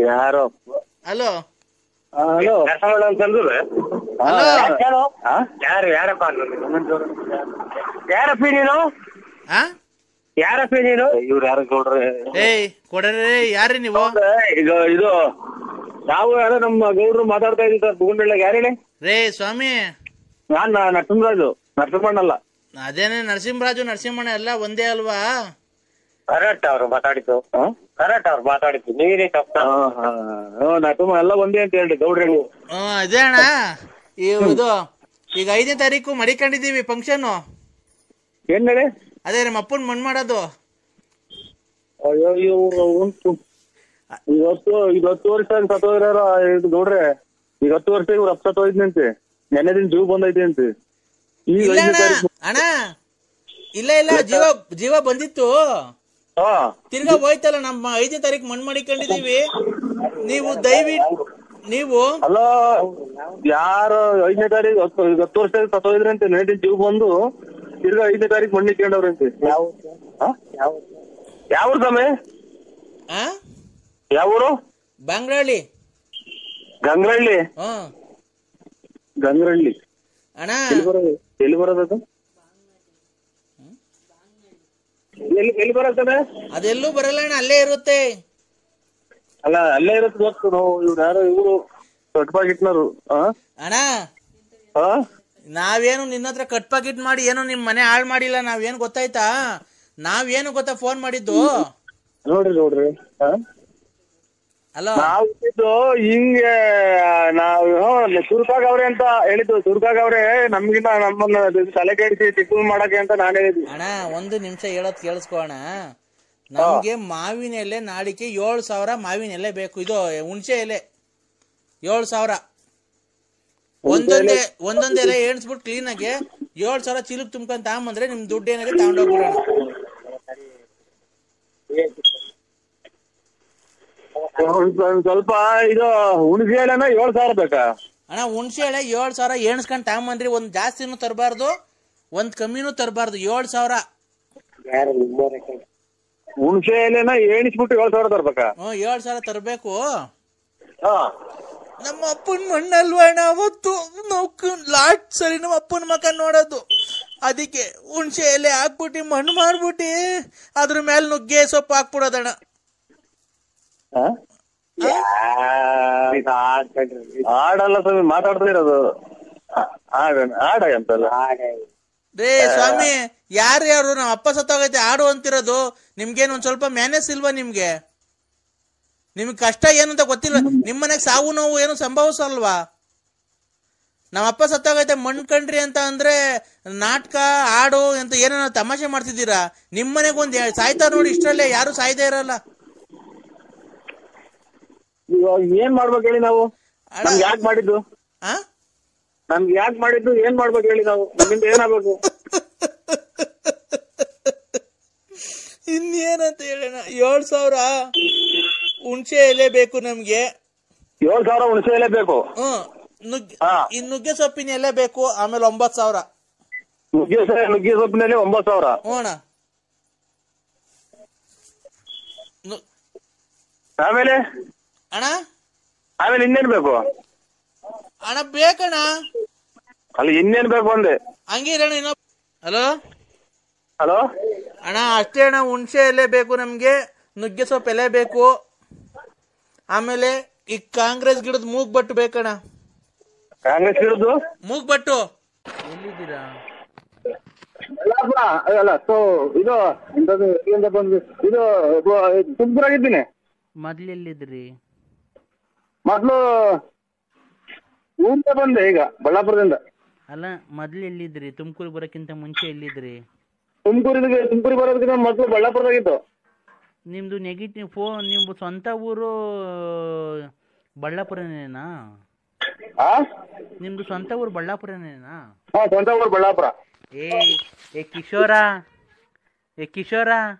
ಯಾರೋ ಹಲೋ ಯಾರಪ್ಪ ನೀನು? ಯಾರಪ್ಪ ನೀನು? ಇವ್ರು ಯಾರು ಗೌಡ್ರೆ? ಏಯ್ ಕೊಡ್ರಿ, ಯಾರ್ರಿ ನೀವು? ಈಗ ಇದು ನಾವು ಯಾರೋ ನಮ್ಮ ಗೌಡ್ರು ಮಾತಾಡ್ತಾ ಇದೀವಿ ಸರ್ ಬುಗುಂಡಳ್ಳಿ. ಯಾರು ಹೇಳಿ? ರೇ ಸ್ವಾಮಿ, ನಾನ್ ನರಸಿಂಹರಾಜು, ನರಸಿಂಹಣ್ಣಲ್ಲ. ಅದೇನೆ ನರಸಿಂಹರಾಜು ನರಸಿಂಹಣ್ಣ ಎಲ್ಲ ಒಂದೇ ಅಲ್ವಾ? ಕರೆಕ್ಟ್ ಅವ್ರು ಮಾತಾಡಿದ್ದು, ಕರೆಕ್ಟ್ ಅವ್ರು ಮಾತಾಡಿದ್ದು. ನೀವೇ ತಪ್ಪ. ನರಸಿಂಹ ಎಲ್ಲ ಒಂದೇ ಅಂತ ಹೇಳಿ ಗೌಡ್ರೆ. ಅದೇ ಅಣ್ಣ, ಇದು ಈಗ 5ನೇ ತಾರೀಕು ಮಡಿಕೊಂಡಿದೀವಿ ಫಂಕ್ಷನ್. ಏನ್ ಹೇಳಿ? ಅದೇ ನಮ್ಮ ಅಪ್ಪನ್ ಮಣ್ ಮಾಡೋದು. ಅಯ್ಯೋ ಇವ್ರು ಉಂಟು ಇವತ್ತು 10 ವರ್ಷ ಸತ್ತೋದ್ರಾರ ಇದು ಗೌಡ್ರೆ. ಈಗ 10 ವರ್ಷ ಇವ್ರು ಸತ್ತೋಯ್ತಂತೆ. ನೆನ್ನೆ ದಿನ ಜೀವ ಬಂದೈತೆ ಅಂತೆ. ಈಗ ಅಣ್ಣ ಇಲ್ಲ ಜೀವ ಬಂದಿತ್ತು, ತಿರ್ಗಾ ಹೋಯ್ತಲ್ಲ. ನಮ್ಮ 5ನೇ ತಾರೀಕು ಮಣ್ ಮಾಡಿಕೊಂಡಿದೀವಿ. ನೀವು ನೀವು ಅಲ್ಲ ಯಾರು 5ನೇ ತಾರೀಕು 10 ವರ್ಷ ಸತ್ತೋಯ್ದ್ರಂತೆ. ನೆನ್ನೆ ದಿನ ಜೀವ ಬಂದು ತಿರ್ಗಾ 5ನೇ ತಾರೀಕು ಮಣ್ಣಿಕೊಂಡವ್ರಂತೆ. ಯಾವ ಸಮಯ? ಯಾವ ಊರು? ಬಂಗ್ರಹಳ್ಳಿ. ಗಂಗ್ರಹಳ್ಳಿ. ಗಂಗ್ರಹಳ್ಳಿ ಅಣ್ಣ ಎಲ್ಲಿ ಬರೋದದು? ಎಲ್ಲಿ ಬರತ್ತದ? ಅದೆಲ್ಲೂ ಬರಲ್ಲ ಅಣ್ಣ, ಅಲ್ಲೇ ಇರುತ್ತೆ. ಅಲ್ಲ ಅಲ್ಲೇ ಇರುತ್ತೆ ಗೊತ್ತು. ನಾವು ಇವ್ರು ಯಾರೋ ಇವ್ರು ಕಟ್ ಪಾಕಿಟ್ನರು. ಅಣ್ಣ ನಾವೇನು ನಿನ್ನ ಹತ್ರ ಕಟ್ ಪಾಕಿಟ್ ಮಾಡಿ ಏನು ನಿಮ್ ಮನೆ ಹಾಳು ಮಾಡಿಲ್ಲ. ನಾವೇನು ಗೊತ್ತಾಯ್ತಾ, ನಾವೇನು ಗೊತ್ತಾ ಫೋನ್ ಮಾಡಿದ್ದು? ನೋಡ್ರಿ ಅಲೋ, ನಾವು ಹಿಂಗೆ ನಾವು ಚುರುಕಾಗವ್ರೆ ಅಂತ ಹೇಳಿದ್ದು. ಚುರುಕಾಗವ್ರೆ ನಮ್ಗಿಂತ ನಮ್ಮನ್ನ ತಲೆ ಕೆಡಿಸಿ ತಿಕ್ಕು ಮಾಡಕ್ಕೆ ಅಂತ ನಾನು ಹೇಳಿದ್ವಿ. ಅಣ್ಣ 1 ನಿಮಿಷ ಹೇಳೋದ್ ಕೇಳಿಸ್ಕೋಣ. ನಮ್ಗೆ ಮಾವಿನ ಎಲೆ ನಾಳಿಕೆ 7,000 ಮಾವಿನ ಎಲೆ ಬೇಕು. ಇದು ಹುಣಸೆ ಎಲೆ 7,000. ಒಂದೊಂದ್ ಎಲೆ ಎಣಿಸ್ಬಿಟ್ಟು ಕ್ಲೀನ್ ಆಗಿ 7,000 ಚೀಲಕ್ ತುಂಬ್ಕೊಂಡ್ ತಗೊಂಬಂದ್ರೆ ನಿಮ್ ದುಡ್ಡು ಏನಾಗೆ ತಗೊಂಡೋಗ್ಬಿಡೋಣ. ಸ್ವಲ್ಪ ಇದು ಹುಣಸೆ ಎಲೆನ 7,000 ಬೇಕಾ? ಅಣ್ಣ ಹುಣಸೆ ಎಲೆ 7,000 ಎಣಿಸ್ಕೊಂಡ್ ತಗೊಂಬಂದ್ರಿ. ಒಂದ್ ಜಾಸ್ತಿನೂ ತರಬಾರ್ದು, ಒಂದ್ ಕಮ್ಮಿನೂ ತರಬಾರ್ದು. 7,000 ಹುಣಸೆ ಎಲೆನ ಎಣಿಸ್ಬಿಟ್ಟು 7,000 ತರ್ಬೇಕಾ? 7,000 ತರಬೇಕು. ನಮ್ಮ ಅಪ್ಪನ ಮಣ್ಣಲ್ವ ಅಣ್ಣ ಅವತ್ತು ನಾವು ಲಾಟ್ ಸರಿ ನಮ್ಮ ಅಪ್ಪನ ಮಕ್ಕ ನೋಡೋದು. ಅದಕ್ಕೆ ಹುಣಸೆ ಎಲೆ ಹಾಕ್ಬಿಟ್ಟು ಮಣ್ಣು ಮಾಡ್ಬಿಟ್ಟು ಅದ್ರ ಮೇಲೆ ನುಗ್ಗೆ ಸೊಪ್ಪು ಹಾಕ್ಬಿಡೋದಣ್ಣ. ಆಡಲ್ಲ ಸ್ವಾಮಿ, ಮಾತಾಡ್ತಾ ಇರೋದು ಆಡ ಅಂತಲ್ಲ. ರೇ ಸ್ವಾಮಿ, ಯಾರು ನಮ್ಮ ಅಪ್ಪ ಸತ್ತೋಗೈತೆ ಆಡು ಅಂತಿರೋದು. ನಿಮ್ಗೇನು ಒಂದ್ ಸ್ವಲ್ಪ ಮ್ಯಾನೇಜ್ ಇಲ್ವಾ? ನಿಮ್ಗೆ ಕಷ್ಟ ಏನು ಅಂತ ಗೊತ್ತಿಲ್ವಾ? ನಿಮ್ ಮನೆಗ್ ಸಾವು ನೋವು ಏನು ಸಂಭವಿಸಲ್ವಾ? ನಮ್ಮ ಅಪ್ಪ ಸತ್ತೋಗೈತೆ ಮಣ್ ಕಂಡ್ರಿ ಅಂತ ಅಂದ್ರೆ ನಾಟಕ ಆಡು ಅಂತ ಏನೋ ತಮಾಷೆ ಮಾಡ್ತಿದ್ದೀರಾ. ನಿಮ್ ಮನೆಗ್ ಒಂದ್ ಸಾಯ್ತಾ ನೋಡಿ, ಇಷ್ಟರಲ್ಲೇ ಯಾರು ಸಾಯ್ದೇ ಇರಲ್ಲ. ಇವಾಗ ಏನ್ ಮಾಡ್ಬೇಕು ಹೇಳಿ ನಾವು? ನಮ್ಗೆ ಯಾಕೆ ಮಾಡಿದ್ದು? ನಮ್ಗೆ ಯಾಕೆ ಮಾಡಿದ್ದು? ಏನ್ ಮಾಡ್ಬೇಕು ಹೇಳಿ ನಾವು? ನಮ್ಮಿಂದ ಏನಾಗ್ಬೇಕು? ಇನ್ನೇನಂತ ಹೇಳೋಣ. 7,000 ಹುಣಸೆ ಎಲೆ ಬೇಕು ನಮ್ಗೆ. 7,000 ಹುಣಸೆ ಎಲೆ ಬೇಕು. ನುಗ್ಗೆ ಸೊಪ್ಪಿನ ಎಲೆ ಬೇಕು. ಆಮೇಲೆ 9,000 ನುಗ್ಗೆ ಸೊಪ್ಪಿನಲ್ಲಿ 9,000. ಅಣ್ಣ ಆಮೇಲೆ ಇನ್ನೇನ್ ಬೇಕು ಅಣ್ಣ? ಬೇಕಣ್ಣ. ಅಲ್ಲಿ ಇನ್ನೇನ್ ಬೇಕು ಅಂದೆ. ಹಂಗಿರಣ್ಣ. ಹಲೋ ಹಲೋ ಅಣ್ಣ, ಅಷ್ಟೇ ಅಣ್ಣ. ಹುಣಸೆ ಎಲೆ ಬೇಕು ನಮ್ಗೆ, ನುಗ್ಗೆ ಸೊಪ್ಪು ಎಲೆ ಬೇಕು. ಆಮೇಲೆ ಈ ಕಾಂಗ್ರೆಸ್ ಗಿಡದ ಮೂಗ್ಬಟ್ಟು ಬೇಕಣ್ಣ. ಕಾಂಗ್ರೆಸ್ ಗಿಡದ್ದು ಮೂಗ್ಬಟ್ಟು ಎಲ್ಲಿದ್ದೀರಾ? ಅಲ್ಲ ಇದು ಇಲ್ಲಿಂದ ಬಂದು ಇದು ತುಮಕೂರಾಗಿದ್ದೀನಿ. ಮೊದ್ಲು ಎಲ್ಲಿದ್ರಿ? ಮೊದ್ಲು ಊರಿಂದ ಬಂದೆ, ಈಗ ಬಳ್ಳಾಪುರದಿಂದ. ಅಲ್ಲ, ಮೊದ್ಲು ಎಲ್ಲಿದ್ರಿ? ತುಮಕೂರು ಬರೋಕ್ಕಿಂತ ಮುಂಚೆ ಎಲ್ಲಿದ್ರಿ? ತುಮಕೂರಿಗೆ ಬರೋದಕ್ಕಿಂತ ಮೊದ್ಲು ಬಳ್ಳಾಪುರದಾಗಿತ್ತು. ನಿಮ್ದು ನೆಗೆಟಿವ್ ನಿಮ್ದು ಸ್ವಂತ ಊರು ಬಳ್ಳಾಪುರನೇನಾ? ನಿಮ್ದು ಸ್ವಂತ ಊರು ಬಳ್ಳಾಪುರನೇನಾ? ಸ್ವಂತ ಊರು ಬಳ್ಳಾಪುರ. ಏ ಕಿಶೋರ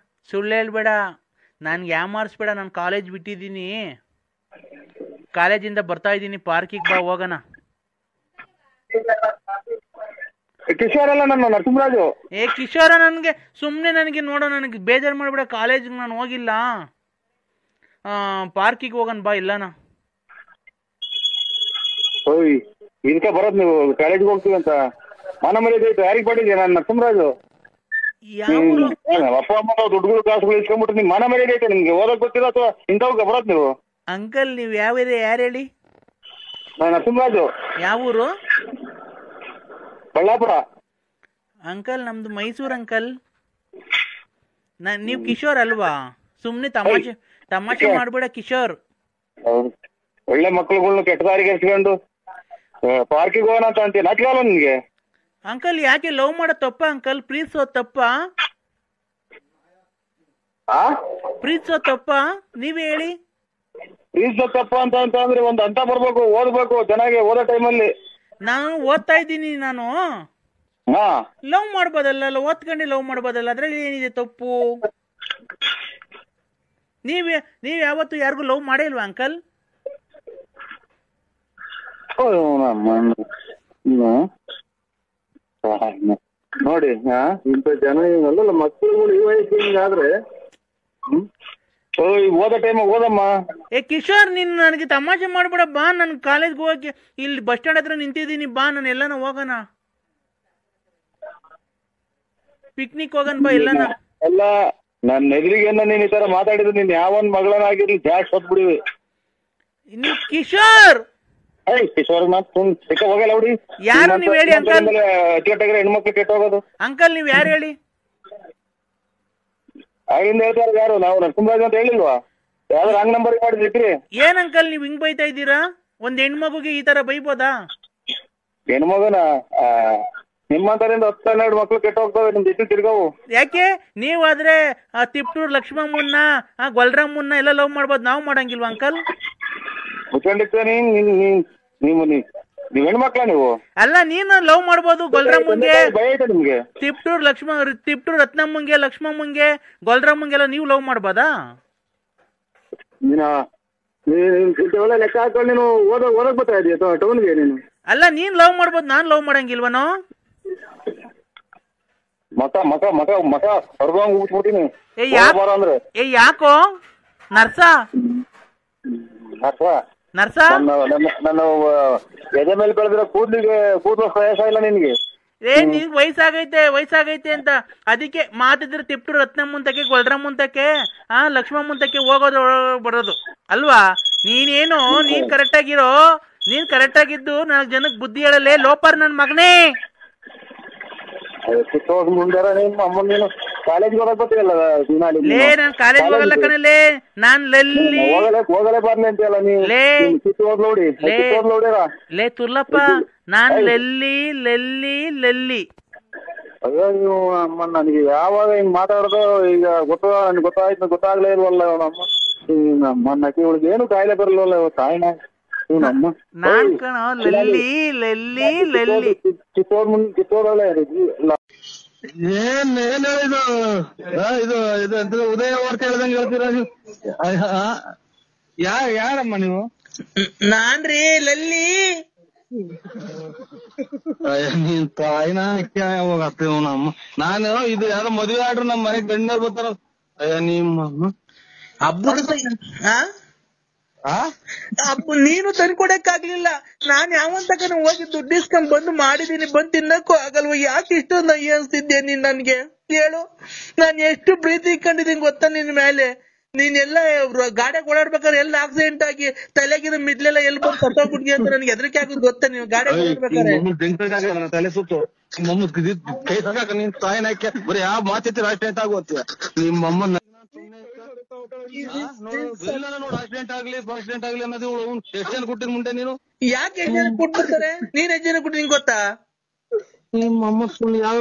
ಸುಳ್ಳು ಹೇಳ್ಬೇಡ, ನನ್ಗೆ ಯಾಮಾರಿಸ್ಬೇಡ. ನಾನು ಕಾಲೇಜ್ ಬಿಟ್ಟಿದ್ದೀನಿ, ಕಾಲೇಜಿಂದ ಬರ್ತಾ ಇದ್ದೀನಿ. ಪಾರ್ಕಿಗೆ ಬಾ, ಹೋಗೋಣ. ಕಿಶೋರ್ ಅಲ್ಲ, ನನ್ನ ನರಸಿಂಹರಾಜು. ಕಿಶೋರ ನನಗೆ ಸುಮ್ಮನೆ ನನಗೆ ನೋಡೋ, ನನಗೆ ಬೇಜಾರು ಮಾಡಿಬಿಡ. ಕಾಲೇಜಿಗೆ ನಾನು ಹೋಗಿಲ್ಲ, ಪಾರ್ಕಿಗೆ ಹೋಗೋಣ ಬಾ. ಇಲ್ಲನಾ ಓಯ್ ಇದಕ್ಕೆ ಬರೋದು ನೀವು ಕಾಲೇಜಿಗೆ ಹೋಗ್ತೀವಿ ಅಂತ? ಮನ ಮರ್ಯಾದೆ ಐತೆ ಯಾರಿಗೆ ಪಡಿದ್ಯಾ? ನಾನು ನರಸಿಂಹರಾಜು. ಯಾವ ಅಪ್ಪ ಅಮ್ಮ ದುಡ್ಡುಗಳು ಕಾಸುಗಳು ಇಸ್ಕೊಂಡ್ಬಿಟ್ಟು ನಿಮ್ ಮನ ಮರ್ಯಾದೆ ಐತೆ ನಿಮ್ಗೆ? ಓದಕ್ ಗೊತ್ತಿಲ್ಲ ಅಥವಾ ಇಂಥವ್ ಬರೋದ್ ನೀವು? ಅಂಕಲ್ ನೀವ್ ಯಾವ ಏರಿಯಾ, ಯಾರು ಹೇಳಿ? ನಾನು ನರಸಿಂಹರಾಜು. ಯಾವ ಊರು? ಬಳ್ಳಾಪುರ. ಅಂಕಲ್ ನಮ್ದು ಮೈಸೂರು ಅಂಕಲ್. ನೀವ್ ಕಿಶೋರ್ ಅಲ್ವಾ? ಸುಮ್ನೆ ತಮಾಷೆ ಮಾಡ್ಬೇಡ ಕಿಶೋರ್. ಹೌದು, ಒಳ್ಳೆ ಮಕ್ಳುಗಳ್ನ ಕೆಟ್ಟ ದಾರಿಗೆ ಎಸ್ಕೊಂಡು ಪಾರ್ಕಿಗೆ ಹೋಗೋಣ ಅಂತ ಅಂತೀಯ, ನಾಚಿಕಲ್ಲ ನಿನ್ಗೆ? ಅಂಕಲ್ ಯಾಕೆ ಲವ್ ಮಾಡೋದ್ ತಪ್ಪ ಅಂಕಲ್? ಪ್ರೀತಿಸೋದ್ ತಪ್ಪ? ಪ್ರೀತಿಸೋದ್ ತಪ್ಪ? ನೀವೇ ಹೇಳಿ. ಪ್ರೀತಿಸೋದ್ ತಪ್ಪ ಅಂತ ಅಂದ್ರೆ ಒಂದ್ ಹಂತ ಬರ್ಬೇಕು, ಓದ್ಬೇಕು ಚೆನ್ನಾಗಿ. ಓದೋ ಟೈಮಲ್ಲಿ ನಾನು ಓದ್ತಾ ಇದ್ದೀನಿ. ನಾನು ಲವ್ ಮಾಡ್ಬೋದಲ್ಲ, ಓದ್ಕೊಂಡೆ ಲವ್ ಮಾಡ್ಬೋದಲ್ಲ, ಅದ್ರಲ್ಲಿ ಏನಿದೆ ತಪ್ಪು? ನೀವ್ ಯಾವತ್ತು ಯಾರಿಗೂ ಲವ್ ಮಾಡೇ ಇಲ್ವಾ ಅಂಕಲ್? ನೋಡಿ ಇಂಥ ಜನ ಅಲ್ಲಲ್ಲ ಮಕ್ಕಳುಗಳು ಈ ವಯಸ್ಸಿಗೆ ಹಿಂಗಾದ್ರೆ ಓದೋ ಟೈಮ್ ಓದಮ್ಮ. ಕಿಶೋರ್, ನೀನ್ ನನಗೆ ತಮಾಷೆ ಮಾಡ್ಬೇಡ. ಬಾ, ನನ್ ಕಾಲೇಜ್ಗೆ ಹೋಗಕ್ಕೆ ಇಲ್ಲಿ ಬಸ್ ಸ್ಟ್ಯಾಂಡ್ ಹತ್ರ ನಿಂತಿದ್ದೀನಿ. ಬಾ, ನಾನು ಎಲ್ಲಾನ ಹೋಗೋಣ, ಪಿಕ್ನಿಕ್ ಹೋಗೋಣ ಬಾ ಎಲ್ಲಾನ. ಎಲ್ಲ ನನ್ನ ಎದುರಿಗೆ ನೀನ್ ಈ ತರ ಮಾತಾಡಿದ್ರೆ ನೀನ್ ಯಾವನ್ ಮಗಳನ್ನಾಗಿರ್ಲಿ ಜಾಸ್ತಿ ಹೊತ್ಬಿಡಿವಿ. ಕಿಶೋರ್ ಕಿಶೋರ್ ಹೋಗಲ್ಲ ಹುಡಿ. ಯಾರು ನೀವ್ ಹೇಳಿ ಅಂಕಲ್? ಅಚ್ಚುಕಟ್ಟಾಗಿರೋ ಹೆಣ್ಮಕ್ಳು ಕೆಟ್ಟ ಹೋಗೋದು. ಅಂಕಲ್ ನೀವ್ ಯಾರು ಹೇಳಿ? ಆಗಿಂದ ಹೇಳ್ತಾರ ಯಾರು? ನಾವು ನರಸಿಂಹರಾಜ್ ಅಂತ ಹೇಳಿಲ್ವಾ? ಯಾವ್ದು ರಾಂಗ್ ನಂಬರ್ ಮಾಡಿದ್ರಿ? ಏನ್ ಅಂಕಲ್ ನೀವ್ ಹಿಂಗ್ ಬೈತಾ ಇದ್ದೀರಾ? ಒಂದ್ ಹೆಣ್ಮಗುಗೆ ಈ ತರ ಬೈಬೋದಾ? ಹೆಣ್ಮಗನ ನಿಮ್ಮಂತರಿಂದ 10-12 ಮಕ್ಳು ಕೆಟ್ಟ ಹೋಗ್ತವೆ, ನಿಮ್ ಜೊತೆ ತಿರ್ಗಾವು. ಯಾಕೆ? ನೀವಾದ್ರೆ ತಿಪ್ಟೂರ್ ಲಕ್ಷ್ಮಮ್ಮನ್ನ, ಗೊಲ್ರಮ್ಮನ್ನ ಎಲ್ಲ ಲವ್ ಮಾಡ್ಬೋದು, ನಾವ್ ಮಾಡಂಗಿಲ್ವಾ ಅಂಕಲ್? ಮುಚ್ಕೊಂಡಿರ್ತೀವ ನೀವ್ ಹೆಣ್ಮಕ್ಳ ನೀವು? ಅಲ್ಲ, ನೀನು ಲವ್ ಮಾಡ್ಬೋದು ಗೊಲ್ರಮ್ಮಂಗೆ, ನಿಮ್ಗೆ ತಿಪ್ಟೂರ್ ರತ್ನಮ್ಮಂಗೆ, ಲಕ್ಷ್ಮಮ್ಮಂಗೆ, ಗೊಲ್ರಮ್ಮಂಗೆಲ್ಲ ನೀವು ಲವ್ ಮಾಡ್ಬೋದಾ? ಲೆಕ್ಕ ಹಾಕೊಂಡು ನೀನು ಓದಕ್ ಬರ್ತಾ ಇದೀಯ ಟೌನ್ಗೆ ನೀನು? ಅಲ್ಲ, ನೀನ್ ಲವ್ ಮಾಡ್ಬೋದು, ನಾನ್ ಲವ್ ಮಾಡಂಗಿಲ್ವನೋ? ಮಕ ಹೊರಗೋಂಗ್ ಉಗ್ಬಿಟ್ಟಿನಿ. ಯಾಕೋ ನರ್ಸ ನನ್ನ ಎದೆ ಮೇಲೆ ಬೆಳೆದಿರೋ ಕೂದಲು ಪ್ರಯಾಸ ಇಲ್ಲ ನಿನ್ಗೆ? ನೀನ್ ವಯಸ್ಸಾಗೈತೆ ಅಂತ ಅದಕ್ಕೆ ಮಾತಿದ್ರೆ ತಿಪ್ಟೂರ್ ರತ್ನಮ್ಮಂತಕ್ಕೆ, ಗೊಲ್ರಮ್ಮಂತಕ್ಕೆ, ಲಕ್ಷ್ಮಮ್ಮಂತಕ್ಕೆ ಹೋಗೋದು ಬರೋದು ಅಲ್ವಾ? ನೀನೇನು ನೀನ್ ಕರೆಕ್ಟ್ ಆಗಿದ್ದು ನನಗ್ ಜನಕ್ ಬುದ್ಧಿ ಹೇಳಲೇ ಲೋಪರ್ ನನ್ ಮಗನೇ. ಮುಂದಾರ ನೀನು ಕಾಲೇಜ್ಗೆ ಹೋಗಕ್ ಬರ್ತೀಯಲ್ಲ? ಲೇ, ನಾನ್ ಕಾಲೇಜ್ ಹೋಗಲ್ಲ ಕಣಲೇ, ನಾನ್ ಹೋಗಲೇ ಬರ್ಲಿ ಅಂತೀಯಲ್ಲ ನೀವು? ಲೇ ತುರ್ಲಪ್ಪ, ನಾನ್ ಲೆಲ್ಲಿ. ಅಯ್ಯೋ ನೀವು ಅಮ್ಮ, ನನಗೆ ಯಾವಾಗ ಹಿಂಗ್ ಮಾತಾಡೋದು ಈಗ ಗೊತ್ತಾಗ್ಲೇ ಇಲ್ವಲ್ಲ ನಮ್ಮ ನಕ್ಕಿ ಇವಳಿಗೆ ಏನು ಕಾಯಿಲೆ ಬರಲ್ವಲ್ಲ ತಾಯಿನ ನಮ್ಮ. ನಾನ್ ಕಣ ಲೆಲ್ಲಿ ಕಿತ್ತೋದಲ್ಲೇ ಏನ್ ಹೇಳಿದು ಇದು ಉದಯ ವಾರ್ತೆ ಹೇಳ್ದಂಗೆ ಹೇಳ್ತೀರಾ ನೀವು? ಯಾರಮ್ಮ ನೀವು? ನಾನ್ರಿ ಲಲ್ಲಿ. ನೀನ್ ತಾಯಿನ ಹೋಗತ್ತೇವ ನಮ್ಮ. ನಾನು ಇದು ಯಾರೋ ಮದುವೆ ಆಡ್ರು ನಮ್ಮ ಮನೆಗ್ ಗಂಡ ಬರ್ತಾರ. ನಿಮ್ಮ ಹಬ್ಬ ನೀನು ತಂದ್ಕೊಡಕ್ಕಾಗ್ಲಿಲ್ಲ. ನಾನ್ ಯಾವಂತಕ ಹೋಗಿ ದುಡ್ಡು ಇಸ್ಕೊಂಡ್ ಬಂದು ಮಾಡಿದೀನಿ, ಬಂದ್ ತಿನ್ನಕ್ಕೂ ಆಗಲ್ವ? ಯಾಕೆ ಇಷ್ಟು ನಯ್ಯ ಅನ್ಸ್ತಿದ್ಯಾ ನೀನ್ ನನ್ಗೆ? ಹೇಳು, ನಾನ್ ಎಷ್ಟು ಪ್ರೀತಿ ಇಟ್ಕೊಂಡಿದೀನಿ ಗೊತ್ತಾ ನಿನ್ ಮೇಲೆ? ನೀನೆಲ್ಲ ಗಾಡಿಯಾಗ ಓಡಾಡ್ಬೇಕಾದ್ರೆ ಎಲ್ಲ ಆಕ್ಸಿಡೆಂಟ್ ಆಗಿ ತಲೆಗಿನ ಮಿಡ್ಲೆಲ್ಲ ಎಲ್ಲಿ ಬಂದು ಸತ್ತೋಗ್ಬಿಟ್ಟಿ ಅಂತ ನನ್ಗೆ ಹೆದರಿಕೆ ಆಗೋದು ಗೊತ್ತಾ? ನೀವು ಗಾಡಿಯಾಗ ಓಡಾಡ್ಬೇಕಾದ್ರೆ ತಲೆ ಸುತ್ತು ಕೈ ಸಾಕ ನಿನ್ ತಾಯಿನ ಬರೀ ಯಾವ ಮಾತೈತಿ ಆಕ್ಸಿಡೆಂಟ್ ಆಗುತ್ತ ನಿಮ್ಮಮ್ಮನ ಆಕ್ಸಿಡೆಂಟ್ ಆಗ್ಲಿ ಅನ್ನೋದು ಎಷ್ಟು ಜನ ಕೊಟ್ಟಿರ್ ಮುಂದೆ ನೀನು? ಯಾಕೆ ಎಷ್ಟು ಜನ ಕೊಟ್ಬಿಡ್ತಾರೆ? ನೀನ್ ಎಷ್ಟು ಜನ ಕೊಟ್ಟಿ ನಿಂಗೆ ಗೊತ್ತಾ? ನಿಮ್ಮ ಅಮ್ಮ ಸುಳ್ಳು ಯಾವ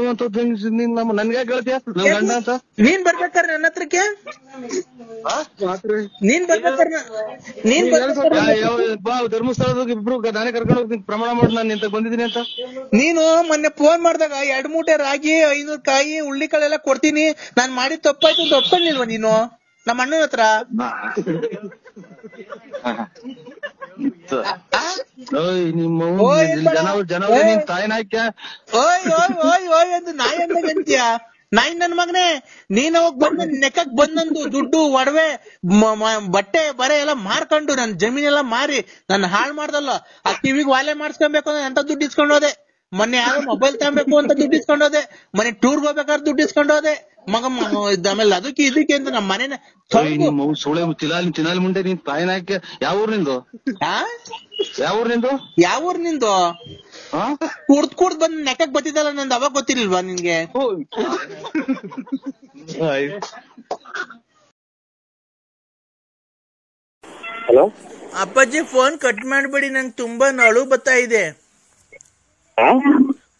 ನನ್ಗೆ ಹೇಳ್ತೀಯ ನನ್ ಗಂಡ ಅಂತ? ನೀನ್ ಬರ್ಬೇಕಾರೆ ನನ್ನ ಹತ್ರಕ್ಕೆ, ಧರ್ಮಸ್ಥಳದಾಗ ಇಬ್ರು ನಾನೇ ಕರ್ಕೊಂಡು ಹೋಗ್ತೀನಿ, ಪ್ರಮಾಣ ಮಾಡಿ ನಾನು ನಿಂತ ಬಂದಿದ್ದೀನಿ ಅಂತ. ನೀನು ಮೊನ್ನೆ ಫೋನ್ ಮಾಡಿದಾಗ 2 ಮೂಟೆ ರಾಗಿ, 500 ಕಾಯಿ, ಉಳ್ಳಿಕಾಳೆಲ್ಲ ಕೊಡ್ತೀನಿ, ನಾನ್ ಮಾಡಿದ ತಪ್ಪಾಯ್ತು ಅಂತ ಒಪ್ಕೊಂಡಿಲ್ವಾ ನೀನು ನಮ್ಮ ಅಣ್ಣನ ಹತ್ರ? ಓಯ್ ಎಂದು ನಾಯಿ ಅಂತೀಯ? ನಾಯಿ ನನ್ ಮಗನೇ, ನೀನ್ ಅವಾಗ ಬಂದ ನೆಕ್ಕಕ್ ಬಂದಂದು ದುಡ್ಡು, ಒಡವೆ, ಬಟ್ಟೆ ಬರೆ ಎಲ್ಲ ಮಾರ್ಕೊಂಡು ನನ್ ಜಮೀನೆಲ್ಲ ಮಾರಿ ನನ್ನ ಹಾಳು ಮಾಡ್ದಲ್ಲ. ಆ ಟಿವಿಗೆ ವಾಲೆ ಮಾಡ್ಸ್ಕೊಬೇಕು ಅಂದ್ರೆ ಎಂತ ದುಡ್ಡು ಇಸ್ಕೊಂಡು ಹೋದೆ. ಮೊನ್ನೆ ಯಾರೋ ಮೊಬೈಲ್ ತಗೋಬೇಕು ಅಂತ ದುಡ್ಡು ಇಸ್ಕೊಂಡೋದೆ, ಮೊನ್ನೆ ಟೂರ್ಗೆ ಹೋಗ್ಬೇಕಾದ್ರೆ ದುಡ್ಡು ಇಸ್ಕೊಂಡೋದೆ ಆಮೇಲೆ ಅದಕ್ಕೆ ಇದಕ್ಕೆ ಅಂತ ನಮ್ಮ ಮನೇನ ಸೋಳೆ ತಿನ್ನಾಲಿ ಮುಂಡೆ ನೀನ್ ತಾಯಿನಾಕೆ. ಯಾವ ಊರ್ ನಿಂದು? ಯಾವ ಊರ್ ನಿಂದು? ಕುಡ್ದ್ ಬಂದ್ ನೆಕ್ಕಕ್ ಬತ್ತಿದ್ದಲ್ಲ ನಂದು, ಅವಾಗ ಗೊತ್ತಿರ್ಲಿಲ್ವಾ ನಿನ್ಗೆ? ಹಲೋ ಅಪ್ಪಾಜಿ, ಫೋನ್ ಕಟ್ ಮಾಡ್ಬೇಡಿ, ನಂಗೆ ತುಂಬಾ ಅಳು ಬರ್ತಾ ಇದೆ.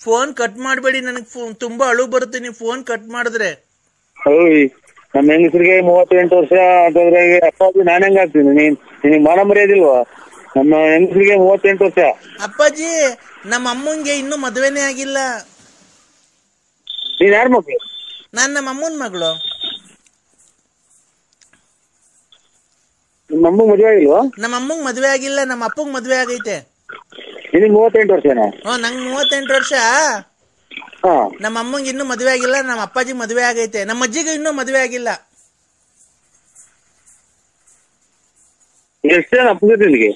ಫೋನ್ ಕಟ್ ಮಾಡ್ಬೇಡಿ, ನನಗ್ ತುಂಬಾ ಅಳು ಬರುತ್ತೆ ನೀವು ಫೋನ್ ಕಟ್ ಮಾಡಿದ್ರೆ. ನಮ್ಮ ಹೆಂಗಸರಿಗೆ 38 ವರ್ಷ ಅಂತಂದ್ರೆ ಅಪ್ಪಾಜಿ ನಾನ್ ಹೆಂಗ ಆಗ್ತೀನಿ? ನಿನಗ್ ಮಾನ ಮರ್ಯಾದಿಲ್ವಾ? ನಮ್ಮ ಹೆಂಗಸರಿಗೆ 38 ವರ್ಷ. ಅಪ್ಪಾಜಿ, ನಮ್ಮ ಅಮ್ಮಂಗೆ ಇನ್ನೂ ಮದ್ವೆನೇ ಆಗಿಲ್ಲ. ನೀನ್ ಯಾರ ಮಕ್ಳು? ನಾನ್ ನಮ್ಮ ಅಮ್ಮನ್ ಮಗಳು. ನಿಮ್ಮ ಅಮ್ಮಗ್ ಮದ್ವೆ ಆಗಿಲ್ವಾ? ನಮ್ಮ ಅಮ್ಮಂಗ್ ಮದ್ವೆ ಆಗಿಲ್ಲ, ನಮ್ಮ ಅಪ್ಪಂಗ್ ಮದ್ವೆ ಆಗೈತೆ. ನಿನಗ್ 38 ವರ್ಷನಾ? ನಂಗ್ 38 ವರ್ಷ. ನಮ್ಮ ಅಮ್ಮಂಗ್ ಇನ್ನೂ ಮದ್ವೆ ಆಗಿಲ್ಲ, ನಮ್ಮ ಅಪ್ಪಾಜಿ ಮದ್ವೆ ಆಗೈತೆ. ನಮ್ಮ ಅಜ್ಜಿಗೆ ಇನ್ನೂ ಮದ್ವೆ ಆಗಿಲ್ಲ. ಎಷ್ಟು ಜನ ಅಪ್ಪ ನಿನಗೆ?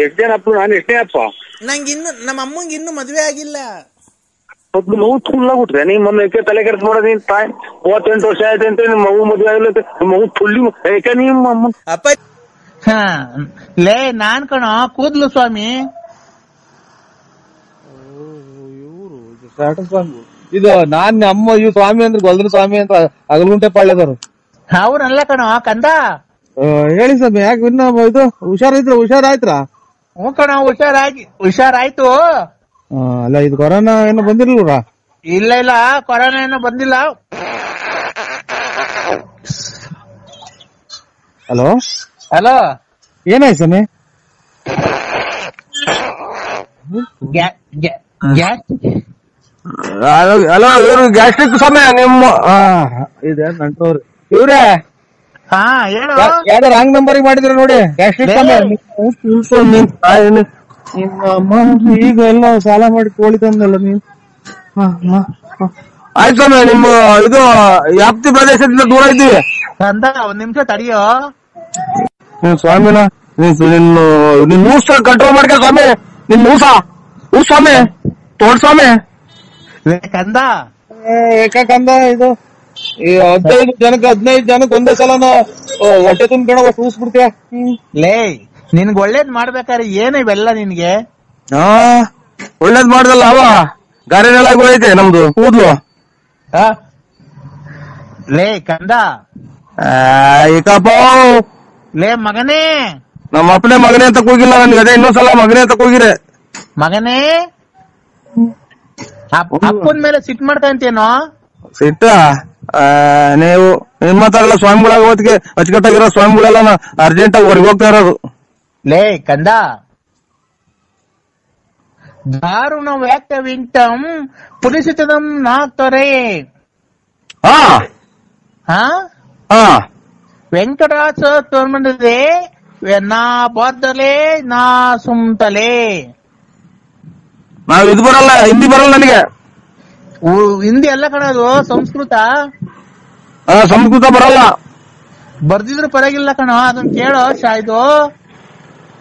ಎಷ್ಟು ಜನ ಅಪ್ಪ? ನಾನು ಎಷ್ಟೇ ಅಪ್ಪ? ನಂಗೆ ಇನ್ನು ನಮ್ಮ ಅಮ್ಮಂಗ್ ಇನ್ನೂ ಮದ್ವೆ ಆಗಿಲ್ಲ. ನೋವು ಫುಲ್ಲಾಗ್ಬಿಟ್ರೆ ನೀನ್ ಮೊನ್ನೆ ತಲೆ ಕೆರ್ಸ್ ನೋಡ. ನೀನ್ ತಾಯಿ 38 ವರ್ಷ ಆಯ್ತು ಅಂತ ನಿಮ್ಮ ಮಗು ಮದ್ವೆ ಆಗಿಲ್ಲ, ನಿಮ್ಮ ಮಗು ಫುಲ್ಲಿ ಯಾಕೆ ನಿಮ್ಮ ಅಮ್ಮ? ಅಪ್ಪ ಲೇ, ನಾನ್ ಕಣೋ ಕೂದ್ಲು ಸ್ವಾಮಿ. ಇದು ನಾನ್ ಅಮ್ಮ ಇವ್ ಸ್ವಾಮಿ ಅಂದ್ರೆ ಗೊಲ್ದ್ರ ಸ್ವಾಮಿ ಅಂತ ಅಗಲಗುಂಟೆ ಪಾಳ್ಯದವ್ರು. ಅವ್ರಲ್ಲ ಕಣೋ ಕಂದ. ಹೇಳಿ ಸ್ವಾಮಿ, ಯಾಕೆ ಇನ್ನ ಇದು ಹುಷಾರಾಯ್ತ್ರ? ಹ್ಞೂ ಕಣೋ, ಹುಷಾರಾಯ್ತು. ಅಲ್ಲ, ಇದು ಕೊರೋನಾ ಏನೋ ಬಂದಿರ್ಲಿಲ್ವ? ಇಲ್ಲ, ಕೊರೋನಾ ಏನೋ ಬಂದಿಲ್ಲ. ಹಲೋ, ಏನಾಯ್ತು ಸ್ವಾಮಿ? ಹಲೋ, ಇವ್ರು ಗ್ಯಾಸ್ಟ್ರಿಕ್ ಸಮಯ ನಿಮ್ಮ ಇದೆ ನಂಟವ್ರು ಇವ್ರೆ. ಹೇಳು. ಯಾವ್ದೋ ರಾಂಗ್ ನಂಬರ್ ಮಾಡಿದ್ರ ನೋಡಿ, ಗ್ಯಾಸ್ಟ್ರಿಕ್ ಸಮಯ. ಈಗ ಎಲ್ಲ ಸಾಲ ಮಾಡಿ ಕೋಳಿ ತಂದಲ್ಲ ನೀವು. ಆಯ್ತು ಸ್ವಾಮಿ, ನಿಮ್ಮ ಇದು ವ್ಯಾಪ್ತಿ ಪ್ರದೇಶದಿಂದ ದೂರ ಇದ್ದೀವಿ. ಕಂದ, ಒಂದ್ ನಿಮಿಷ ತಡಿಯೋ. ನೀನ್ ಸ್ವಾಮಿನ ನಿನ್ ಊಸ್ ಕಂಟ್ರೋಲ್ ಮಾಡ್ಕ ಸ್ವಾಮಿ. ನಿನ್ ಊಸ ಸ್ವಾಮಿ, ತೋಡ್ ಸ್ವಾಮಿ. ಕಂದ, ಕಂದ, ಇದು 15 ಜನಕ್ಕೆ ಒಂದೇ ಸಲನ ಹೊಟ್ಟೆ ತುಂಬ್ಕೊಂಡ ಊಸ್ ಬಿಡ್ತೀಯ. ಲೇ, ನಿನ್ಗ್ ಒಳ್ಳೇದ್ ಮಾಡ್ಬೇಕಾದ್ರೆ ಏನ ಇವೆಲ್ಲ ನಿನ್ಗೆ? ಒಳ್ಳೇದ್ ಮಾಡ್ದಲ್ಲ ಅವ ಗಾರೆನೆಲ್ಲ ಐತೆ ನಮ್ದು ಕೂದ್ಲು. ಲೇ ಕಂದ, ಈಕಪ್ಪ ಲೇ ಮಗನೇ, ನಮ್ಮ ಅಪ್ಪನೇ ಮಗನೇ ಅಂತ ಕೂಗಿಲ್ಲ ನನ್ಗೆ, ಅದೇ ಇನ್ನೊಂದ್ಸಲ ಮಗನೇ ಅಂತ ಕೂಗಿರೆ. ಮಗನೇ, ಅಪ್ಪನ ಮೇಲೆ ಸಿಟ್ ಮಾಡ್ಕೊಂತೇನೋ? ಸಿಟ್ಟ? ನೀವು ನಿಮ್ಮ ತರ ಎಲ್ಲ ಸ್ವಾಮಿಗಳಾಗ ಹೊತ್ತಿಗೆ ಅಚ್ಚುಕಟ್ಟಾಗಿರೋ ಸ್ವಾಮಿಗಳೆಲ್ಲ ಅರ್ಜೆಂಟ್ ಆಗಿ ಹೊರಗೆ ಹೋಗ್ತಾ ಇರೋದು. ಲೇ ಕಂದ, ದಾರುಣ ವ್ಯಾಕ್ತವಿಂಟಂ ಪುಲಿಸಿತದಂ ನಾಕ್ತೊರೆ. ವೆಂಕಟರಾಜ ತೋರ್ಮಂಡದೆ ನಾ ಬಾರ್ದಲೆ ನಾ ಸುಮ್ತಲೆ. ನಾವ್ ಇದು ಬರಲ್ಲ, ಹಿಂದಿ ಬರಲ್ಲ ನನಗೆ. ಹಿಂದಿ ಎಲ್ಲ ಕಣದು, ಸಂಸ್ಕೃತ. ಸಂಸ್ಕೃತ ಬರಲ್ಲ. ಬರ್ದಿದ್ರು ಪರವಾಗಿಲ್ಲ ಕಣೋ, ಅದನ್ನ ಕೇಳೋ. ಇದು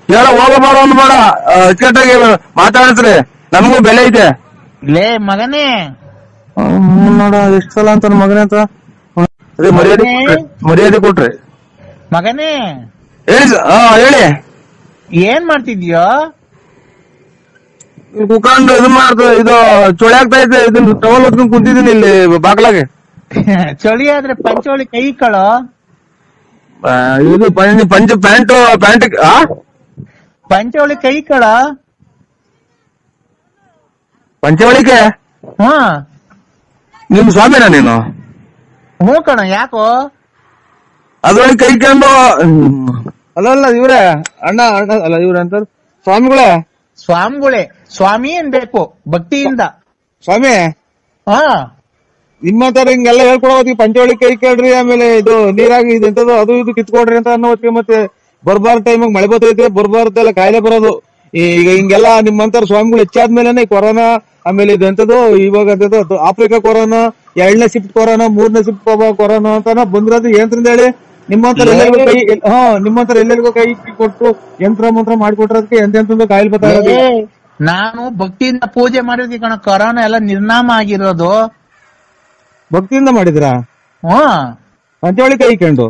ಹೇಳ, ಹೋಗಬಾರ ಬೇಡ, ಅಚ್ಚುಕಟ್ಟಾಗಿ ಮಾತಾಡಿಸ್ರಿ, ನಮಗೂ ಬೆಲೆ ಇದೆ. ಲೇ ಮಗನೇ, ನೋಡ ಎಷ್ಟು ಸಲ ಅಂತ ಮಗನೇ ಅಂತ ಮರ್ಯಾದೆ ಕೊಟ್ರಿ. ಮಗನೇ ಹೇಳಿ, ಏನ್ ಮಾಡ್ತಿದ್ಯೋ? ಕುತ್ಕೊಂಡು ಇದು ಮಾಡ್ತ, ಇದು ಚೊಳೆ ಆಗ್ತಾ ಇದೆ, ಇದನ್ನ ಟವಲ್ ಹೊತ್ಕೊಂಡ್ ಕುಂತಿದ್ದೀನಿ ಇಲ್ಲಿ ಬಾಗ್ಲಾಗೆ. ಚಳಿ ಆದ್ರೆ ಪಂಚೋಳಿ ಕೈ ಕಳೋ. ಇದು ಪ್ಯಾಂಟ್ ಪಂಚೋಳಿ ಕೈ ಕಳ. ಪಂಚವಳಿಕೆ? ನಿಮ್ ಸ್ವಾಮಿನ ನೀನು? ಹ್ಞೂ ಕಣ, ಯಾಕೋ? ಅದ್ರೊಳಗೆ ಕೈಕೊಂಡು ಅಲ್ಲ ಇವ್ರೆ ಅಣ್ಣ ಅಲ್ಲ ಇವ್ರೆ ಅಂತ ಸ್ವಾಮಿಗಳೇ. ಸ್ವಾಮಿ ಅನ್ಬೇಕು ಭಕ್ತಿಯಿಂದ. ಸ್ವಾಮಿ, ನಿಮ್ಮ ತರ ಹಿಂಗೆಲ್ಲ ಹೇಳ್ಕೊಡೋದಕ್ಕೆ ಪಂಚವಳಿ ಕೈ ಕೇಳ್ರಿ, ಆಮೇಲೆ ಇದು ನೀರಾಗಿ ಇದು ಎಂತದ್ದು ಅದು ಇದು ಕಿತ್ಕೊಡ್ರಿ ಅಂತ ಅನ್ನೋದಕ್ಕೆ, ಮತ್ತೆ ಬರ್ಬಾರ ಟೈಮಾಗ ಮಳೆ ಬರ್ತೈತೆ, ಬರ್ಬಾರ್ದೆಲ್ಲ ಕಾಯಿಲೆ ಬರೋದು. ಈಗ ಹಿಂಗೆಲ್ಲ ನಿಮ್ಮಂತರ ಸ್ವಾಮಿಗಳು ಹೆಚ್ಚಾದ್ಮೇಲೆ ಕೊರೋನಾ, ಆಮೇಲೆ ಇದು ಎಂತದ್ದು ಇವಾಗ ಆಫ್ರಿಕಾ ಕೊರೋನಾ, 2ನೇ ಶಿಫ್ಟ್ ಕೊರೋನಾ, 3ನೇ ಶಿಫ್ಟ್ ಕೊರೋನಾ ಅಂತಾನ ಬಂದಿರೋದು. ಏನ್ರಿಂದ ಹೇಳಿ ನಿಮ್ಮಂತರ ಎಲ್ಲರಿಗೂ ಕೈ ನಿಮ್ಮಂತರ ಎಲ್ಲರಿಗೂ ಕೈ ಕೊಟ್ಟು ಯಂತ್ರ ಮಂತ್ರ ಮಾಡಿಕೊಟ್ರದಕ್ಕೆ ಎಂತೆಂತ ಕಾಯಿಲೆ ಬರ್ತಾ ಇರೋದು. ನಾನು ಭಕ್ತಿಯಿಂದ ಪೂಜೆ ಮಾಡಿದ್ವಿ ಕಣ, ಕೊರೋನಾ ಎಲ್ಲ ನಿರ್ನಾಮ ಆಗಿರೋದು. ಭಕ್ತಿಯಿಂದ ಮಾಡಿದ್ರಾ? ಪಂಚವಳಿ ಕೈ ಕಂಡು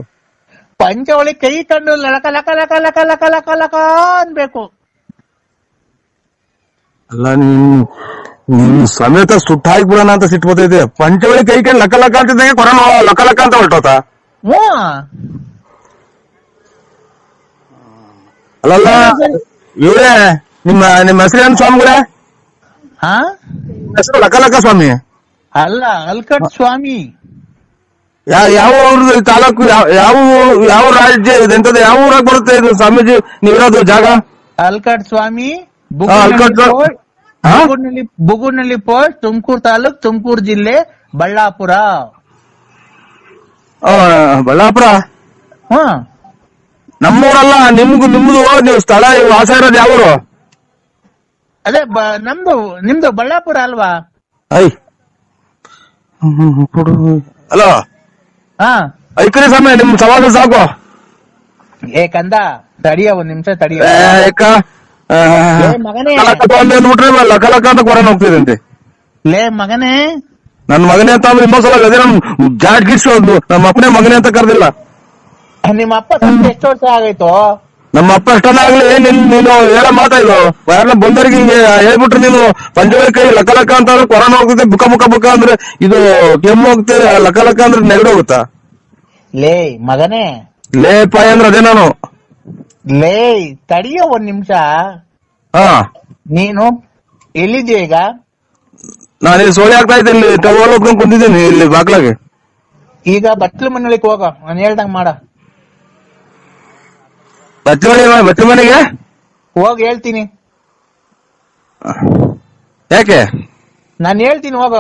ಪಂಚವಳಿ ಕೈ ಕಂಡು ಲಕ ಲಕ ಲಕ ಲಕ ಲಕ ಲಕ ಲಕ ಅನ್ಬೇಕು. ಅಲ್ಲ ನಿಮ್ ಸಮೇತ ಸುಟ್ಟ ಹಾಕ್ಬಿಡೋಣ ಅಂತ ಸಿಟ್ಟು ಬರ್ತೈತೆ. ಪಂಚವಳಿ ಕೈ ಕಂಡು ಲಕ ಲಕ ಅಂತಿದ್ದಂಗೆ ಕೊರೋನಾ ಲಕ ಲಕ ಅಂತ ಹೊರಟೋತ. ಅಲ್ಲಲ್ಲ ಇವ್ರೆ ನಿಮ್ಮ ಹೆಸರೇನು ಸ್ವಾಮಿಗಳೇ? ಹೆಸರು ಲಕ ಲಕ ಸ್ವಾಮಿ ಅಲ್ಲ, ಅಲ್ಕಟ್ ಸ್ವಾಮಿ. ಯಾವ ಊರ್ದು ತಾಲೂಕು, ಯಾವ ರಾಜ್ಯ ಇದೆಂತದ್ದು, ಯಾವ ಊರಾಗ ಬರುತ್ತೆ ಇದು ಸ್ವಾಮೀಜಿ ನೀವಿರೋದು ಜಾಗ? ಅಲ್ಕಟ್ ಸ್ವಾಮಿ, ಅಲ್ಕಟ್ ಬುಗುನಳ್ಳಿ ಪೋಸ್ಟ್, ತುಮಕೂರು ತಾಲೂಕ್, ತುಮಕೂರು ಜಿಲ್ಲೆ, ಬಳ್ಳಾಪುರ. ಬಳ್ಳಾಪುರ ನಮ್ಮೂರಲ್ಲ, ನಿಮ್ದು ನೀವು ಸ್ಥಳ ವಾಸ ಇರೋದು ಯಾವೂರು? ಅದೇ ನಿಮ್ದು ಬಳ್ಳಾಪುರ ಅಲ್ವಾ? ಹಲೋ ಐಕರಿ ಸಮಯ ನಿಮ್ ಸವಾಲು ಸಾಕು. ಕಂದ ತಡಿಯ, ಒಂದ್ ನಿಮಿಷ ತಡಿಯ ಮಗನೇ. ಲಕ ಲಕ ಅಂತ ಕೊರೋನಾ ಹೋಗ್ತಿದಂತೆ. ಲೇ ಮಗನೇ, ನನ್ ಮಗನೇ ಅಂತ ಅಂದ್ರೆ ಇನ್ನೊಂದ್ಸಲ ಅದೇ ನಮ್ ಜಾಟ್ ಗಿಡ್ಸೋದು. ನಮ್ಮ ಅಪ್ಪನೇ ಮಗನೇ ಅಂತ ಕರೆದಿಲ್ಲ. ನಿಮ್ಮ ಅಪ್ಪ ಎಷ್ಟು ವರ್ಷ ಆಗೈತು? ನಮ್ಮ ಅಪ್ಪ ಎಷ್ಟನ್ನಾಗ್ಲಿ ನೀನು ಹೇಳ ಮಾತಾಯ್ತು ಯಾರನ್ನ ಬಂದವ್ರಿಗೆ ಹಿಂಗೆ ಹೇಳ್ಬಿಟ್ರೆ ನೀನು ಪಂಚವಳಿ ಕೈ ಲಕ ಲಕ ಅಂತ ಅಂದ್ರೆ ಕೊರೋನಾ ಹೋಗ್ತದೆ, ಬುಕ್ಕ ಬುಕ್ಕ ಬುಕ್ಕ ಅಂದ್ರೆ ಇದು ಕೆಮ್ಮು ಹೋಗ್ತದೆ, ಲಕ ಲಕ ಅಂದ್ರೆ ನೆಗಡಿ ಹೋಗುತ್ತಾ? ಲೇ ಮಗನೇ, ಲೇ ಪಾಯ ಅಂದ್ರೆ ಅದೇ ನಾನು. ಲೇ ತಡಿಯ ಒಂದ್ ನಿಮಿಷ. ನೀನು ಎಲ್ಲಿದ್ಯಾ ಈಗ? ನಾನಿಲ್ಲಿ ಸೋಳಿ ಆಗ್ತಾ ಇದ್ದೆ, ಇಲ್ಲಿ ಟವಲ್ ಹೊತ್ಕೊಂಡ್ ಕುಂತಿದ್ದೀನಿ ಇಲ್ಲಿ ಬಾಗ್ಲಾಗೆ. ಈಗ ಬಟ್ಲು ಮನೆಯೊಳಗೆ ಹೋಗ, ನಾನು ಹೇಳ್ದಂಗ ಮಾಡ. ಬಚ್ಚ ಮನೆಗೆ ಹೋಗ್ ಹೇಳ್ತೀನಿ. ಯಾಕೆ? ನಾನು ಹೇಳ್ತೀನಿ ಹೋಗ.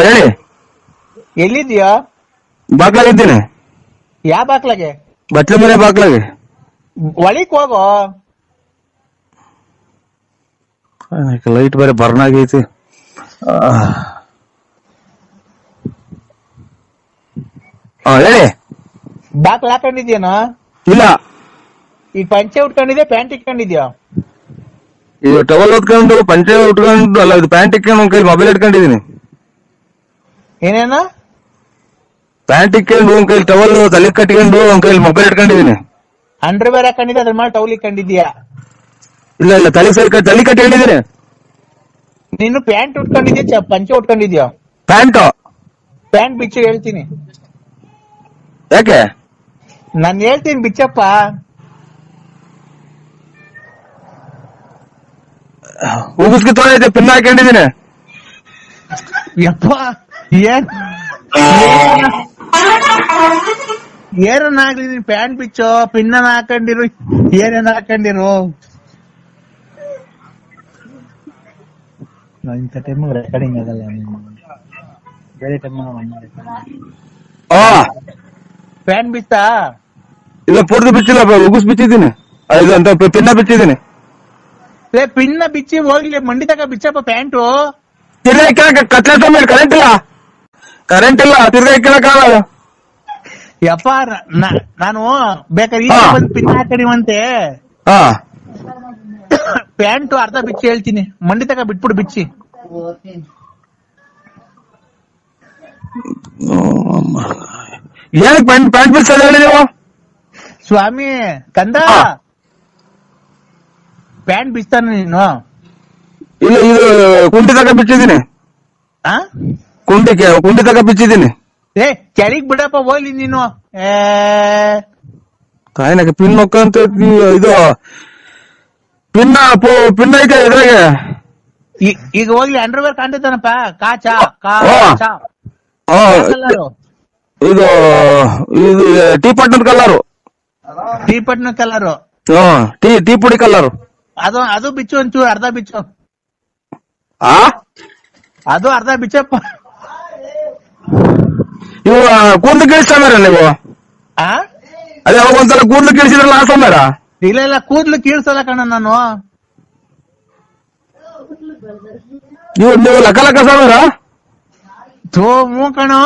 ಹೇಳಿ. ಎಲ್ಲಿದ್ಯಾ? ಬಾಗ್ಲಾಗಿದ್ದೀನಿ. ಯಾವ ಬಾಕ್ಲಾಗೆ? ಬಚ್ಚಲ ಮನೆ ಬಾಗ್ಲಾಗೆ. ಒಳಿಕ್ ಹೋಗೋ. ಲೈಟ್ ಬೇರೆ ಬರ್ನ್ ಆಗೈತಿ. ಹೇಳಿ. ಬಾಕ್ಲ ಹಾಕೊಂಡಿದ್ಯಾನ? ಇಲ್ಲ. ಈಗ ಪಂಚೆ ಉಟ್ಕೊಂಡಿದ್ಯಾ, ಪ್ಯಾಂಟ್ ಇಟ್ಕೊಂಡಿದ್ಯಾ? ಇದು ಟವಲ್ ಹೊತ್ಕೊಂಡು ಪಂಚೆ ಉಟ್ಕೊಂಡು ಅಲ್ಲ, ಇದು ಪ್ಯಾಂಟ್ ಇಟ್ಕೊಂಡು ಒಂದ್ ಕೈಲಿ ಮೊಬೈಲ್ ಇಟ್ಕೊಂಡಿದೀನಿ. ಏನೇನ? ಪ್ಯಾಂಟ್ ಇಟ್ಕೊಂಡು ಒಂದ್ ಕೈಲಿ ಟವಲ್ ತಲೆ ಕಟ್ಕೊಂಡು ಒಂದ್ ಕೈಲಿ ಮೊಬೈಲ್ ಇಟ್ಕೊಂಡಿದೀನಿ. ಅಂಡರ್ವೇರ್ ಹಾಕೊಂಡಿದ್ಯಾ, ಅದ್ರ ಮೇಲೆ ಟೌಲ್ ಇಟ್ಕೊಂಡಿದ್ಯಾ? ಇಲ್ಲ ತಲೆ ಕಟ್ಕೊಂಡಿದೀನಿ. ನೀನು ಪ್ಯಾಂಟ್ ಉಟ್ಕೊಂಡಿದ್ಯಾ, ಪಂಚೆ ಉಟ್ಕೊಂಡಿದ್ಯಾ? ಪ್ಯಾಂಟ್ ಬಿಚ್ಚು ಹೇಳ್ತೀನಿ. ಯಾಕೆ? ನಾನು ಹೇಳ್ತೀನಿ ಬಿಚ್ಚಪ್ಪ. ಉಗಿಸ್ಕಿ ತೊಳೆಯೈತೆ, ಪಿನ್ ಹಾಕೊಂಡಿದೀನಿ. ಯಪ್ಪ ಏನನ್ನ ಆಗ್ಲಿ, ನೀನ್ ಪ್ಯಾಂಟ್ ಬಿಚ್ಚೋ, ಪಿನ್ನ ಹಾಕೊಂಡಿರು, ಏನೇನ್ ಹಾಕೊಂಡಿರು. ಇಂಥ ಟೈಮ್ ರೆಕಾರ್ಡಿಂಗ್ ಆಗಲ್ಲ, ಬೇರೆ ಟೈಮ್ ಪ್ಯಾಂಟ್ ಬಿಚ್ಚಾ? ಇಲ್ಲ ಪೂರ್ತಿ ಬಿಚ್ಚಿಲ್ಲ, ಉಗಿಸ್ ಬಿಚ್ಚಿದ್ದೀನಿ. ಪಿನ್ನ ಬಿಚ್ಚಿದ್ದೀನಿ. ಪಿನ್ನ ಬಿಚ್ಚಿ ಹೋಗ್ಲಿ, ಮಂಡಿ ತಗ ಬಿಚ್ಚಪ್ಪ ಪ್ಯಾಂಟು. ತಿರ್ಗಾ ಕತ್ಲೆ ಮೇಲೆ ಕರೆಂಟ್ ಇಲ್ಲ ತಿರ್ಗಾ ಕೇಳಕ್ಕಾಗಲ್ಲ. ಯಪ್ಪ ನಾನು ಬೇಕಾದ್ರೆ ಈಗ ಬಂದು ಪಿನ್ ಹಾಕಡಿವಂತೆ. ಪ್ಯಾಂಟು ಅರ್ಧ ಬಿಚ್ಚಿ ಹೇಳ್ತೀನಿ, ಮಂಡಿ ತಗ ಬಿಟ್ಬಿಡು ಬಿಚ್ಚಿ. ಏನಕ್ಕೆ ಪ್ಯಾಂಟ್ ಬಿಚ್ಚೋದು ಹೇಳಿ ನೀವು? ಸ್ವಾಮಿ ಕಂದ, ಪ್ಯಾಂಟ್ ಬಿಚ್ತಾನ ನೀನು? ಇಲ್ಲ, ಇದು ಕುಂಟಿ ತಗ ಬಿಚ್ಚಿದ್ದೀನಿ. ಕುಂಟಿ ತಗ ಬಿಚ್ಚಿದ್ದೀನಿ. ಕೆಳಗ್ ಬಿಡಪ್ಪ ಹೋಗ್ಲಿ ನೀನು. ಕಾಯಿನಾಗ ಪಿನ್ ನೋಕ್ಕಂತ ಇದು ಪಿನ್ ಐತೆ ಇದ್ರಾಗೆ. ಈಗ ಹೋಗ್ಲಿ, ಅಂಡರ್ವೇರ್ ಕಾಣ್ತೈತಾನಪ್ಪ. ಇದು ಟೀ ಪಟ್ನದ ಕಲರು. ಟೀ ಪಟ್ನ ಕಲರು. ಟೀ ಪುಡಿ ಕಲರು. ಅದು ಬಿಚ್ಚು ಒಂಚೂರು, ಅರ್ಧ ಬಿಚ್ಚು. ಅದು ಅರ್ಧ ಬಿಚ್ಚಪ್ಪ. ಇವು ಕೂದಲು ಕೀಳಿಸ್ತಾರ ನೀವು? ಅದೇ ಅವಾಗ ಒಂದ್ಸಲ ಕೂದಲು ಕೀಳಿಸಿದ್ರಲ್ಲ ಆ ಸೋಮ್ಯಾರ? ಇಲ್ಲ ಕೂದ್ಲು ಕೀಳ್ಸಲ್ಲ ಕಣ ನಾನು. ನೀವು ಲಕ್ಕ ಸಾವಿರ? ಮೂ ಕಣೋ.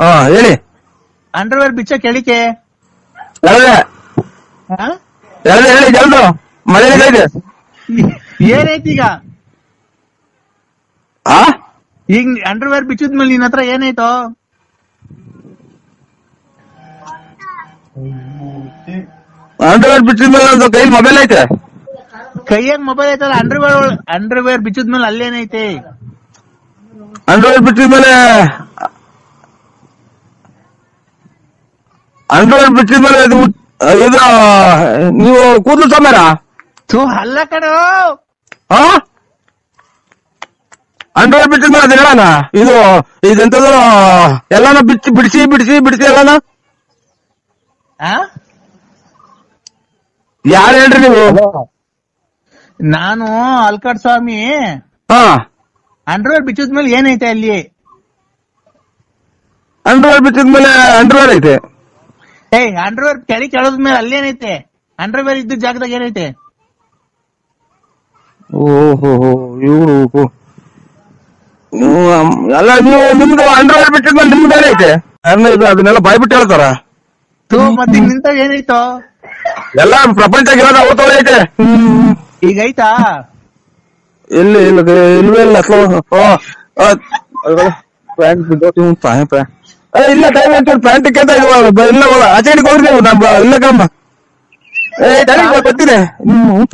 ಹಾ ಹೇಳಿ. ಅಂಡರ್ವೇರ್ ಬಿಚ್ಚ ಕೆಳಿಕೆ ಹೇಳಿ ಜಲ್ದು, ಮಳೆ ಇದೆ. ಏನೈತಿ ಈಗ? ಈಗ ಅಂಡರ್ವೇರ್ ಬಿಚ್ಚಿದ್ಮೇಲೆ ನಿನ್ ಹತ್ರ ಏನಾಯ್ತು? ಅಂಡರ್ವೇರ್ ಬಿಚ್ಚಿದ್ಮೇಲೆ ಕೈ ಮೊಬೈಲ್ ಐತೆ. ಕೈಯಾಗ ಮೊಬೈಲ್ ಐತಲ್ಲ, ಅಂಡರ್ವೇರ್ ಬಿಚ್ಚಿದ್ಮೇಲೆ ಅಲ್ಲೇನೈತೆ? ಅಂಡರ್ವೇರ್ ಬಿಚ್ಚಿದ್ಮೇಲೆ ಇದು ನೀವು ಕೂದಲು ಸಮೇರ ಅಲ್ಲ ಕಣೋ. ಅಂಡರ್ವೇರ್ ಬಿಚ್ಚಿದ್ಮೇಲೆ ಅದು ಹೇಳಣ, ಇದೆಂತದ್ದು ಎಲ್ಲಾನ ಬಿಡಿಸಿ ಎಲ್ಲಾನ. ಯಾರು ಹೇಳ್ರಿ ನೀವು? ನಾನು ಅಲ್ಕಾಡ್ ಸ್ವಾಮಿ. ಅಂಡರ್ವೇರ್ ಬಿಚ್ಚಿದ್ಮೇಲೆ ಏನೈತೆ ಅಲ್ಲಿ? ಅಂಡರ್ವೇರ್ ಬಿಚ್ಚಿದ್ಮೇಲೆ ಅಂಡರ್ವೇರ್ ಐತೆ. ಅಂಡರ್ವೇರ್ ಕೆಳದ್ಮೇಲೆ ಅಲ್ಲೇನೈತೆ? ಅಂಡರ್ವೇರ್ ಇದ್ದ ಜಾಗದಾಗ ಏನೈತೆ? ಓಹೋ ಇವ್ರು ಅಲ್ಲ, ನಿಮ್ದು ಅಂಡರ್ವೇರ್ ಬಿಚ್ಚಿದ್ಮೇಲೆ ನಿಮ್ದು ಏನೈತೆ? ಅದನ್ನೆಲ್ಲ ಬಾಯ್ಬಿಟ್ಟು ಹೇಳ್ತಾರ. ಮತ್ತೆ ನಿಂತ ಏನಾಯ್ತು? ಎಲ್ಲ ಪ್ರಪಂಚಕ್ಕೆ ಇರೋದು ಅವತ್ತವೇ ಐತೆ. ಈಗ ಐತಾ? ಎಲ್ಲಿ ಇಲ್ವೇ ಇಲ್ಲ. ಇಲ್ಲ ಟೈಮ್ ಆಯ್ತು, ಪ್ಯಾಂಟ್ ಕೇಳ್ತಾ ಇಲ್ಲ ಆಚೆಗೆ ಹೋಗ್ರಿ ನೀವು. ಇಲ್ಲ ಕಮ್ಮ ಗೊತ್ತಿದೆ.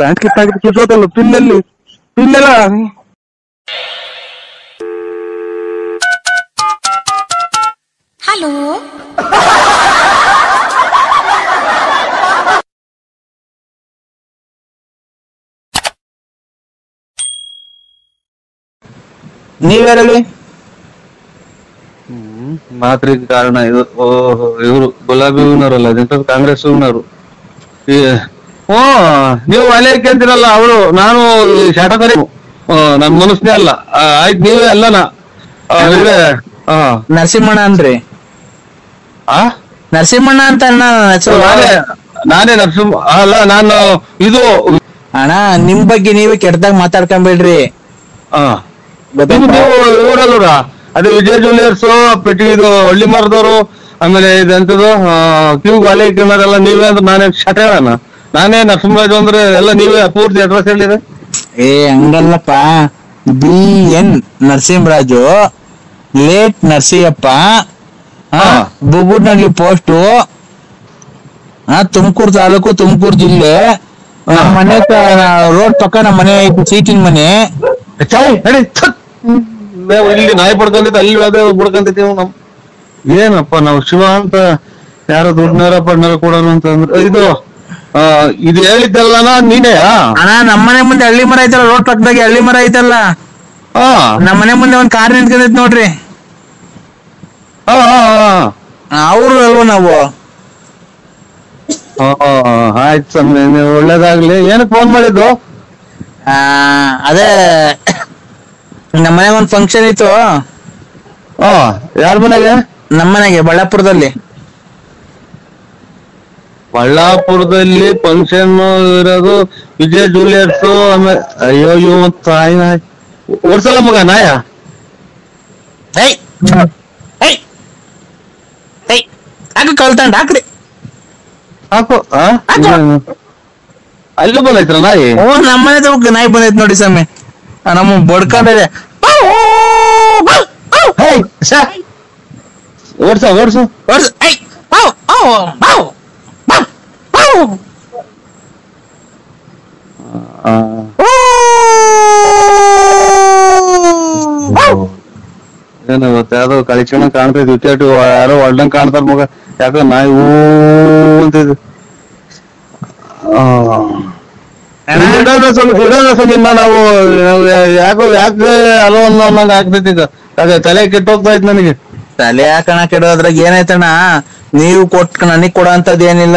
ಪ್ಯಾಂಟ್ ಕಿತ್ತಾಗಿ ಕಿತ್ತೋತಲ್ಲ ಪಿನ್ನೆಲ್ಲ. ಹಲೋ ನೀವ್ಯಾರಲ್ಲಿ? ಮಾತ್ರ ಕಾರಣ ಇದು. ಇವರು ಗುಲಾಬಿ ಹೂವಿನವರಲ್ಲ, ಕಾಂಗ್ರೆಸ್ ಹೂವಿನವರು. ನೀವು ಅಲೇಕೆ ಅಂತೀರಲ್ಲ, ಅವರು ನಾನು ಶಾಟಕರಿ, ನನ್ ಮನಸ್ನೇ ಅಲ್ಲ. ಆಯ್ತು, ನೀವೇ ಅಲ್ಲನಾ? ನರಸಿಂಹಣ್ಣ ಅನ್ರಿ? ನರಸಿಂಹಣ್ಣ ಅಂತ ನಾನೇ ನರಸಿಂಹ ಅಲ್ಲ, ನಾನು ಇದು ಅಣ್ಣ. ನಿಮ್ ಬಗ್ಗೆ ನೀವೇ ಕೆಟ್ಟದಾಗ ಮಾತಾಡ್ಕೊಂಬೇಡ್ರಿ. ಇವರಲ್ವ ಅದೇ ವಿಜಯ್ ಜ್ಯುವೆಲರ್ಸ್ ಪೆಟ್ಟಿ, ಇದು ಹಳ್ಳಿ ಮರದವರು, ಆಮೇಲೆ ಇದೆಂತದ್ದು ಕ್ಯೂ ಗಾಲಿ ಇಟ್ಟಿನಾರೆಲ್ಲ ನೀವೇ ಅಂದ್ರೆ ನಾನೇ ಶಟ ಹೇಳಣ? ನಾನೇ ನರಸಿಂಹರಾಜು ಅಂದ್ರೆ ಎಲ್ಲ ನೀವೇ ಪೂರ್ತಿ ಅಡ್ರೆಸ್ ಹೇಳಿದ್ರೆ? ಹಂಗಲ್ಲಪ್ಪ. BN Narasimharaju, late Narasiyappa, Bugudnalli post, Tumakuru taluk, Tumakuru ಜಿಲ್ಲೆ. ನಮ್ಮ ಮನೆ ರೋಡ್ ಪಕ್ಕ ನಮ್ಮ ಮನೆ ಐತಿ, ಸೀಟಿನ ಮನೆ. ಇಲ್ಲಿ ನಾಯಿ ಪಡ್ಕೊಂಡೈತೆ, ಅಲ್ಲಿ ಅದೇ ಬಿಡ್ಕೊಂತೈತಿ. ಏನಪ್ಪ ನಾವು ಶಿವ ಅಂತ ಯಾರೋ ದುಡ್ಡನಾರ ಪಡ್ನಾರ ಕೊಡೋಣ ಅಂತಂದ್ರೆ ಇದು ಹೇಳಿದ್ದಲ್ಲ ನೀನೇ? ಅಣ್ಣ ನಮ್ಮನೆ ಮುಂದೆ ಹಳ್ಳಿ ಮರ ಐತಲ್ಲ, ರೋಡ್ ಪಕ್ಕದಾಗೆ ಹಳ್ಳಿ ಮರ ಐತಲ್ಲ, ನಮ್ಮನೆ ಮುಂದೆ ಒಂದ್ ಕಾರ್ ನಿಂತ್ಕೊಂಡೈತಿ ನೋಡ್ರಿ. ಅವ್ರು ಅಲ್ವ ನಾವು? ಆಯ್ತು ಸ್ವಾಮಿ, ಒಳ್ಳೇದಾಗ್ಲಿ. ಏನಕ್ಕೆ ಫೋನ್ ಮಾಡಿದ್ದು? ಅದೇ ನಮ್ಮನೆಗೆ ಒಂದ್ ಫಂಕ್ಷನ್ ಇತ್ತು. ಯಾರ ಮನೆಗೆ? ನಮ್ಮನೆಗೆ, ಬಳ್ಳಾಪುರದಲ್ಲಿ. ಬಳ್ಳಾಪುರದಲ್ಲಿ ಫಂಕ್ಷನ್ ಇರೋದು ವಿಜಯ್ ಜ್ಯುವೆಲರ್ಸ್. ಆಮೇಲೆ ಅಯ್ಯೋ ತಾಯಿ ಓಡ್ಸಲ್ಲ ಮಗ ನಾಯ. ಕಳ್ತಂಡ್ ಹಾಕ್ರಿ, ಹಾಕು. ಅಲ್ಲೂ ಬಂದೈತ್ರ ನಾಯಿ? ನಮ್ಮನೆ ನಾಯಿ ಬಂದೈತ್ ನೋಡಿ ಸ್ವಾಮಿ. ನಮ್ಮ ಬಡ್ಕೊಂಡಿದೆ. ಓಡ್ಸು. ಏನು ಗೊತ್ತ, ಯಾವ್ದೋ ಕಳಿಚಣ ಕಾಣ್ತೈತಿ, ವಿಕೆಟ್ ಯಾರೋ ಒಳ್ದಂಗ್ ಕಾಣ್ತಾರ ಮಗ. ಯಾಕ ನಾಯಿ ಅಂತಿದ್. ನಾವು ಯಾಕೆ ಅಲೋ ಅನ್ನೋಂಗ ಆಗ್ತೈತಿ ಈಗ. ತಲೆ ಕೆಟ್ಟೋಗ್ತಾ ಇತ್ತು ನನಗೆ. ತಲೆ ಹಾಕಣ ಕೆಡೋದ್ರಾಗ ಏನಾಯ್ತಣ್ಣ? ನೀವು ನನಗ್ ಕೊಡೋಂಥದ್ದು ಏನಿಲ್ಲ,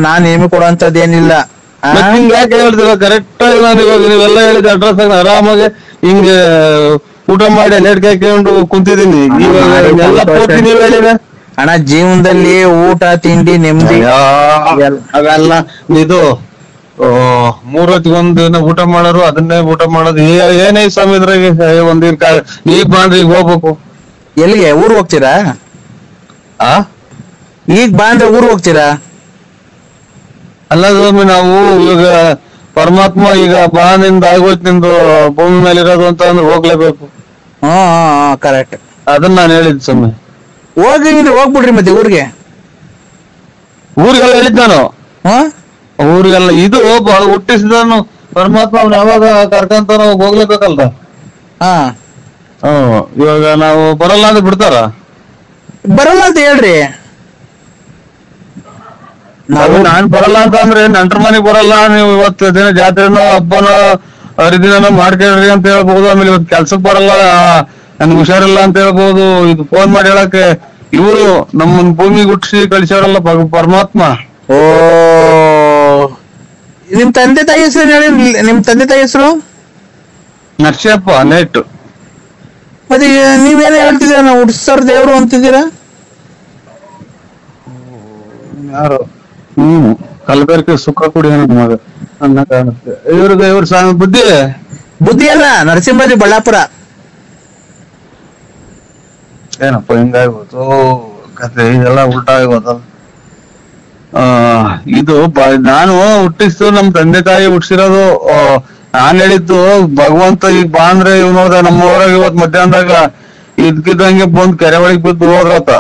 ನಾನ್ ನಿಮಗೆ ಕೊಡೋಂಥದ್ದು ಏನಿಲ್ಲ. ಹಿಂಗ ಯಾಕೆ ಹೇಳ್ತೀರ? ಕರೆಕ್ಟ್ ಆಗಿ ನಾನು ಇವಾಗ ನೀವೆಲ್ಲ ಹೇಳಿದ ಅಡ್ರೆಸ್ ಆಗ ಆರಾಮಾಗಿ ಹಿಂಗ ಊಟ ಮಾಡಿ ಲೇಟ್ ಹಾಕೊಂಡು ಕುಂತಿದ್ದೀನಿ. ಇವಾಗ ಎಲ್ಲ ಪೂರ್ತಿ ನೀವ್ ಹೇಳಿದ್ರೆ ಅಣ್ಣ, ಜೀವನದಲ್ಲಿ ಊಟ ತಿಂಡಿ ನೆಮ್ಮದಿ ಅವೆಲ್ಲ ಇದು ಮೂರ್ ಹೊತ್ತಿಗೆ ಒಂದ್ ದಿನ ಊಟ ಮಾಡೋರು ಅದನ್ನೇ ಊಟ ಮಾಡೋದು. ಏನೇ ಸ್ವಾಮಿ ಇದ್ರಾಗೆ ಒಂದಿನ ಈಗ ಬಂದ್ರೆ ಈಗ ಹೋಗ್ಬೇಕು. ಎಲ್ಲಿಗೆ? ಊರ್ ಹೋಗ್ತೀರಾ? ಆ ಈಗ ಬಾ ಅಂದ್ರೆ ಊರ್ ಹೋಗ್ತೀರಾ? ಅಲ್ಲ ಸ್ವಾಮಿ, ನಾವು ಈಗ ಪರಮಾತ್ಮ ಈಗ ಬಾ ನಿಂದ ಆಗೋಯ್ತು ನಿಂದು ಭೂಮಿ ಮೇಲೆ ಇರೋದು ಅಂತ ಅಂದ್ರೆ ಹೋಗ್ಲೇಬೇಕು. ಕರೆಕ್ಟ್. ಅದನ್ನ ನಾನು ಹೇಳಿದ್ ಸ್ವಾಮಿ. ಹೋಗ್ಬಿಡ್ರಿ ಮತ್ತೆ ಊರಿಗೆ. ಊರಿಗೆಲ್ಲ ಹೇಳಿದ್ ನಾನು. ಊರಿಗೆಲ್ಲ ಇದು ಹುಟ್ಟಿಸಿದನು ಪರಮಾತ್ಮ ಯಾವಾಗ ಕರ್ಕಂತ ನಾವು ಹೋಗ್ಲೇಬೇಕಲ್ರ. ಇವಾಗ ನಾವು ಬರಲ್ಲ ಅಂದ್ರೆ ಬಿಡ್ತಾರ? ಬರಲ್ಲ ಅಂತ ಹೇಳ್ರಿ. ನಾನ್ ಬರಲ್ಲ ಅಂತ ಅಂದ್ರೆ ನಂಟ್ರ ಮನೆಗ್ ಬರಲ್ಲ, ನೀವು ಇವತ್ತು ದಿನ ಜಾತ್ರೆನೋ ಹಬ್ಬನೋ ಹರಿದಿನನೋ ಮಾಡ್ಕೊಳ್ರಿ ಅಂತ ಹೇಳ್ಬಹುದು. ಆಮೇಲೆ ಇವತ್ತು ಕೆಲ್ಸಕ್ ಬರಲ್ಲ, ನನ್ಗೆ ಹುಷಾರಿಲ್ಲ ಅಂತ ಹೇಳ್ಬಹುದು. ಇದು ಫೋನ್ ಮಾಡಿ ಹೇಳಕ್ಕೆ ಇವರು ನಮ್ಮನ್ ಭೂಮಿಗೆ ಹುಟ್ಟಿಸಿ ಕಳಿಸೋರಲ್ಲ ಪರಮಾತ್ಮ. ಓ, ನಿಮ್ ತಂದೆ ತಾಯಿ ಹೆಸರು ಹೇಳಿ. ನಿಮ್ ತಂದೆ ತಾಯಿ ಹೆಸರು? ನರ್ಸಪ್ಪ ನೇಟ್. ಮತ್ತೆ ನೀವೇನೇ ಹೇಳ್ತಿದ್ದೀರಾ? ನಾವು ಹುಟ್ಟಿಸ್ತಾರ ದೇವ್ರು ಅಂತಿದ್ದೀರಾ? ಯಾರು? ಕಲಬೆರಕೆ ಸುಖ ಕುಡಿ ಮಗ ಅನ್ನ ಕಾಣುತ್ತೆ. ಇವ್ರ ಸ್ವಾಮಿ ಬುದ್ಧಿ ಅಲ್ಲ, ನರಸಿಂಹರಾಜು ಬಳ್ಳಾಪುರ. ಏನಪ್ಪ ಹಿಂಗಾಗ್ಬೋದು ಕತೆ, ಇದೆಲ್ಲ ಉಲ್ಟಾ ಆಗ್ಬೋದಲ್ಲ. ಇದು ನಾನು ಹುಟ್ಟಿಸ್ತು ನಮ್ ತಂದೆ ತಾಯಿ ಹುಟ್ಟಿಸಿರೋದು. ನಾನ್ ಹೇಳಿದ್ದು ಭಗವಂತ ಈಗ ಬಾ ಅಂದ್ರೆ ಇವ್ ನೋಡ್ದ ನಮ್ಮ ಊರಾಗ ಇವತ್ ಮಧ್ಯಾಹ್ನದಾಗ ಇದ್ಕಿದ್ದಂಗೆ ಬಂದು ಕೆರೆ ಒಳಗ್ ಬಿದ್ದು ಹೋದ್ರತ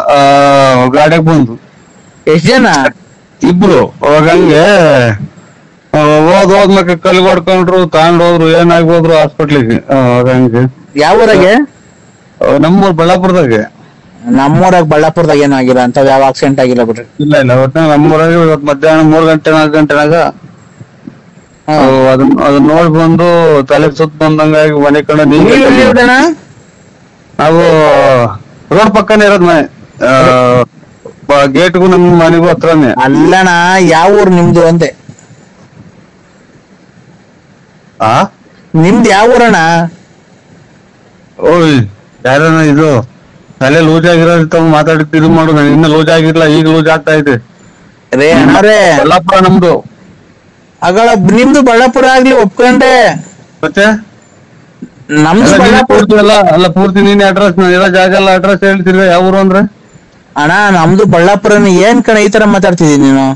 ಗಾಡಿಯಾಗ ಬಂದು. ಎಷ್ಟ್ ಜನ? ಇಬ್ರು. ಅವಾಗ ಹಂಗೆ ಹೋದ್ಮೇಲೆ ಕಲ್ಲು ಹೊಡ್ಕೊಂಡ್ರು, ತಗೊಂಡೋದ್ರು, ಏನಾಗ್ಬೋದ್ರು ಹಾಸ್ಪಿಟ್ಲಿಗೆ. ಅವಾಗ ಹಂಗೆ. ಯಾವ ಊರಾಗೆ? ನಮ್ಮೂರ್ ಬಳ್ಳಾಪುರದಾಗೆ. ನಮ್ಮೂರಾಗ ಬಳ್ಳಾಪುರದಾಗ ಏನೂ ಆಗಿಲ್ಲ ಅಂತ, ಯಾವ ಆಕ್ಸಿಡೆಂಟ್ ಆಗಿಲ್ಲ ಬಿಡ್ರಿ. ಇಲ್ಲ ಒಟ್ಟ ನಮ್ಮೂರಾಗ ಇವತ್ ಮಧ್ಯಾಹ್ನ 3 ಗಂಟೆ 4 ಗಂಟೆನಾಗ ಅದನ್ನ ನೋಡಿ ಬಂದು ತಲೆ ಸುತ್ತ ಬಂದಂಗಾಗಿ ಮನೆ ಕಡೆ ನಾವು ರೋಡ್ ಪಕ್ಕನೇ ಇರೋದ್ ಮನೆ. ಗೇಟ್ಗೂ ನಮ್ ಮನೆಗೂ ಹತ್ರನೇ. ಅಲ್ಲಣ್ಣ, ಯಾವ ಊರು ನಿಮ್ದು ಅಂತೆ? ನಿಮ್ದು ಯಾವ ಊರಣ್ಣ? ಓಯ್ ಯಾರನ ಇದು ತಲೆ ಲೂಸ್ ಆಗಿರೋ ಮಾತಾಡ್ತಿದ್ ಮಾಡು. ನಾನು ಇನ್ನ ಲೂಸ್ ಆಗಿರ್ಲ, ಈಗ ಲೂಸ್ ಆಗ್ತಾ ಇದೆ. ಬಳ್ಳಾಪುರ ನಮ್ದು. ಅಗಳ ನಿಮ್ದು ಬಳ್ಳಾಪುರ ಆಗ್ಲಿ ಒಪ್ಕೊಂಡೆ, ಮತ್ತೆ ನಮ್ದು ಪೂರ್ತಿ ಅಲ್ಲ ಪೂರ್ತಿ ನೀನ್ ಅಡ್ರೆಸ್ ಎಲ್ಲ ಜಾಗ ಎಲ್ಲ ಅಡ್ರೆಸ್ ಹೇಳ್ತಿರ್ವ ಯಾವ ಊರು ಅಂದ್ರೆ? ಅಣ್ಣ ನಮ್ದು ಬಳ್ಳಾಪುರನ. ಏನ್ ಕಣ ಈ ತರ ಮಾತಾಡ್ತಿದೀನಿ ನೀನು?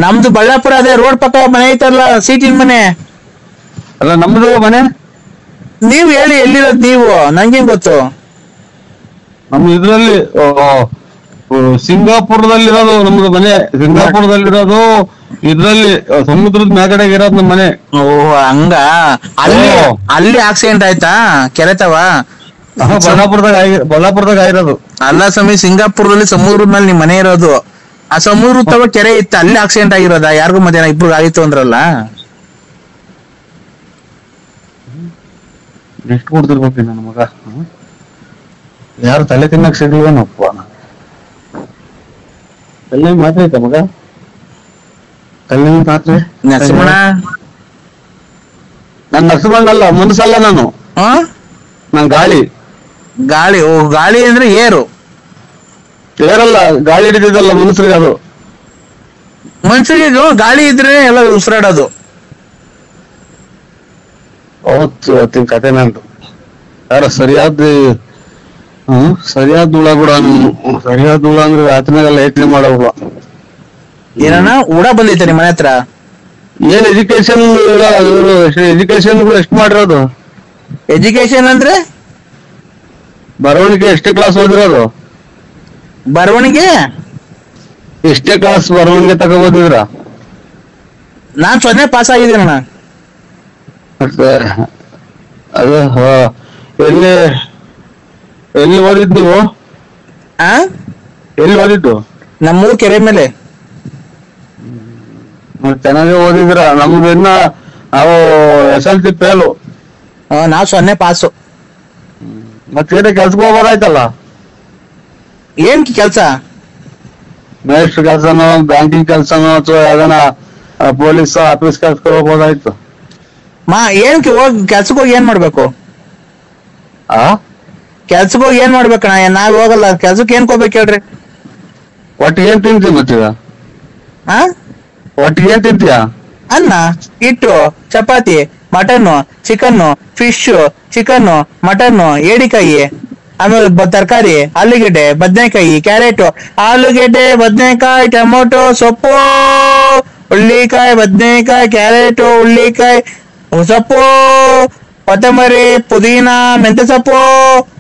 ನಮ್ದು ಬಳ್ಳಾಪುರ, ಅದೇ ರೋಡ್ ಪಕ್ಕ ಮನೆ ಐತಲ್ಲ, ಸೀಟಿನ ಮನೆ. ಅಲ್ಲ ನಮ್ದು ಮನೆ. ನೀವ್ ಹೇಳಿ ಎಲ್ಲಿರೋದು ನೀವು, ನಂಗೇನ್ ಗೊತ್ತು? ನಮ್ ಇದ್ರಲ್ಲಿ ಸಿಂಗಾಪುರದಲ್ಲಿರೋದು ನಮ್ದು ಮನೆ. ಸಿಂಗಾಪುರದಲ್ಲಿರೋದು ಇದ್ರಲ್ಲಿ ಸಮುದ್ರದ ಮ್ಯಾಗಡೆಗೆ ಇರೋದು ನಮ್ ಮನೆ. ಹಂಗ? ಅಲ್ಲಿ ಆಕ್ಸಿಡೆಂಟ್ ಆಯ್ತಾ ಕೆರೆತವ? ಬಳ್ಳಾಪುರದಾಗ ಆಗಿರೋದು. ಅಲ್ಲ ಸ್ವಾಮಿ, ಸಿಂಗಾಪುರದಲ್ಲಿ ಸಮುದ್ರದ ಮೇಲೆ ನಿಮ್ ಮನೆ ಇರೋದು. ಆ ಸಮುದ್ರ ತವ ಕೆರೆ ಇತ್ತು, ಅಲ್ಲಿ ಆಕ್ಸಿಡೆಂಟ್ ಆಗಿರೋದ? ಯಾರಿಗೂ ಮಧ್ಯಾಹ್ನ ಇಬ್ರು ಆಗಿತ್ತು ಅಂದ್ರಲ್ಲ. ಎಷ್ಟು ಕೊಡ್ತಿರ್ಬೇಕು ನನ್ನ ಮಗ? ಯಾರು ತಲೆ ತಿನ್ನಕ್ ಸಿಗ್ಲಿವೇನಪ್ಪ. ತಲೆ ಮಾತ್ರ ಐತ ಮಗ? ತಲೆ ಮಾತ್ರ ನರಸಿಂಹಣ್ಣ. ನಾನ್ ನರಸಿಂಹಣ್ಣಲ್ಲ, ಮನಸ್ಸಲ್ಲ ನಾನು. ನಾನ್ ಗಾಳಿ. ಗಾಳಿ? ಓ, ಗಾಳಿ ಅಂದ್ರೆ ಏರು. ಏರಲ್ಲ, ಗಾಳಿ ಹಿಡಿದಿದ್ದಲ್ಲ ಮನುಷ್ಯರಿಗೆ. ಅದು ಮನುಷ್ಯರಿಗೆ ಗಾಳಿ ಇದ್ರೆ ಎಲ್ಲ ಉಸಿರಾಡೋದು. ಅವತ್ತಿನ ಕತೆ ನಂದು. ಯಾರ ಸರಿಯಾದ ಹುಳ ಕೂಡ. ಸರಿಯಾದ ಹುಳ ಅಂದ್ರೆ ರಾತ್ರಿನಾಗೆಲ್ಲ ಯೋಚನೆ ಮಾಡೋಲ್ಲ. ಏನಣ್ಣ ಹುಳ ಬಂದೈತೆ ನಿಮ್ ಮನೆ ಹತ್ರ? ಏನ್ ಎಜುಕೇಶನ್ ಎಜುಕೇಶನ್ ಕೂಡ ಎಷ್ಟು ಮಾಡಿರೋದು? ಎಜುಕೇಶನ್ ಅಂದ್ರೆ ಬರವಣಿಗೆ ಎಷ್ಟೇ ಕ್ಲಾಸ್ ಓದಿರೋದು? ಬರವಣಿಗೆ ಎಷ್ಟೇ ಕ್ಲಾಸ್ ಬರವಣಿಗೆ ತಗೋಬೋದಿದ್ರ? ನಾನ್ 0 ಪಾಸ್ ಆಗಿದ್ದೀನಣ್ಣ. ಮತ್ತೆ ಅದು ಎಲ್ಲಿ ಓದಿದ್ದು ನೀವು? ಎಲ್ಲಿ ಓದಿದ್ದು? ನಮ್ಮೂರ್ ಕೆರೆ ಮೇಲೆ. ಚೆನ್ನಾಗಿ ಓದಿದ್ರ. ನಮ್ದು ಇನ್ನ ನಾವು SLC ಫೇಲು. ನಾವ್ 0 ಪಾಸು. ಮತ್ತೆ ಕೆಲ್ಸಕ್ಕೆ ಹೋಗೋದಾಯ್ತಲ್ಲ. ಏನ್ ಕೆಲ್ಸ? ಮೇಸ್ಟ್ರ್ ಕೆಲ್ಸನೋ, ಬ್ಯಾಂಕಿಂಗ್ ಕೆಲ್ಸನೋ, ಅಥವಾ ಯಾವ್ದಾನ ಪೊಲೀಸ್ ಆಫೀಸ್ ಕೆಲ್ಸಕ್ಕೆ ಹೋಗ್ಬೋದಾಯ್ತು. ಏನ್ ಹೋಗಿ ಕೆಲ್ಸಕ್ಕೆ ಹೋಗಿ ಏನ್ ಮಾಡ್ಬೇಕು? ಕೆಲ್ಸಕ್ಕೆ ಹೋಗಿ ಏನ್ ಮಾಡ್ಬೇಕಣ್ಣ? ನಾವ್ ಹೋಗಲ್ಲ ಕೆಲ್ಸಕ್ಕೆ. ಏನ್ ಹೋಗ್ಬೇಕು ಹೇಳ್ರಿ? ಒಟ್ಟಿಗೆ ಏನ್ ತಿಂತೀಯ ಮತ್ತೀಗ? ಆ ಒಟ್ಟಿಗೆ ಏನ್ ತಿಂತೀಯ? ಅನ್ನ, ಹಿಟ್ಟು, ಚಪಾತಿ, mutton, chicken, fish, chicken, mutton, ಏಡಿಕಾಯಿ, ಆಮೇಲೆ ತರಕಾರಿ, ಆಲೂಗೆಡ್ಡೆ, ಬದನೆಕಾಯಿ, ಕ್ಯಾರೆಟ್, ಆಲೂಗೆಡ್ಡೆ, ಬದನೆಕಾಯಿ, ಟೊಮೊಟೊ, ಸೊಪ್ಪು, ಹುಳ್ಳಿಕಾಯಿ, ಬದನೆಕಾಯಿ, ಕ್ಯಾರೆಟ್, ಹುಳ್ಳಿಕಾಯಿ, ಸೊಪ್ಪು, ಕೊತ್ತಂಬರಿ, ಪುದೀನ, ಮೆಂತ್ಯ ಸೊಪ್ಪು,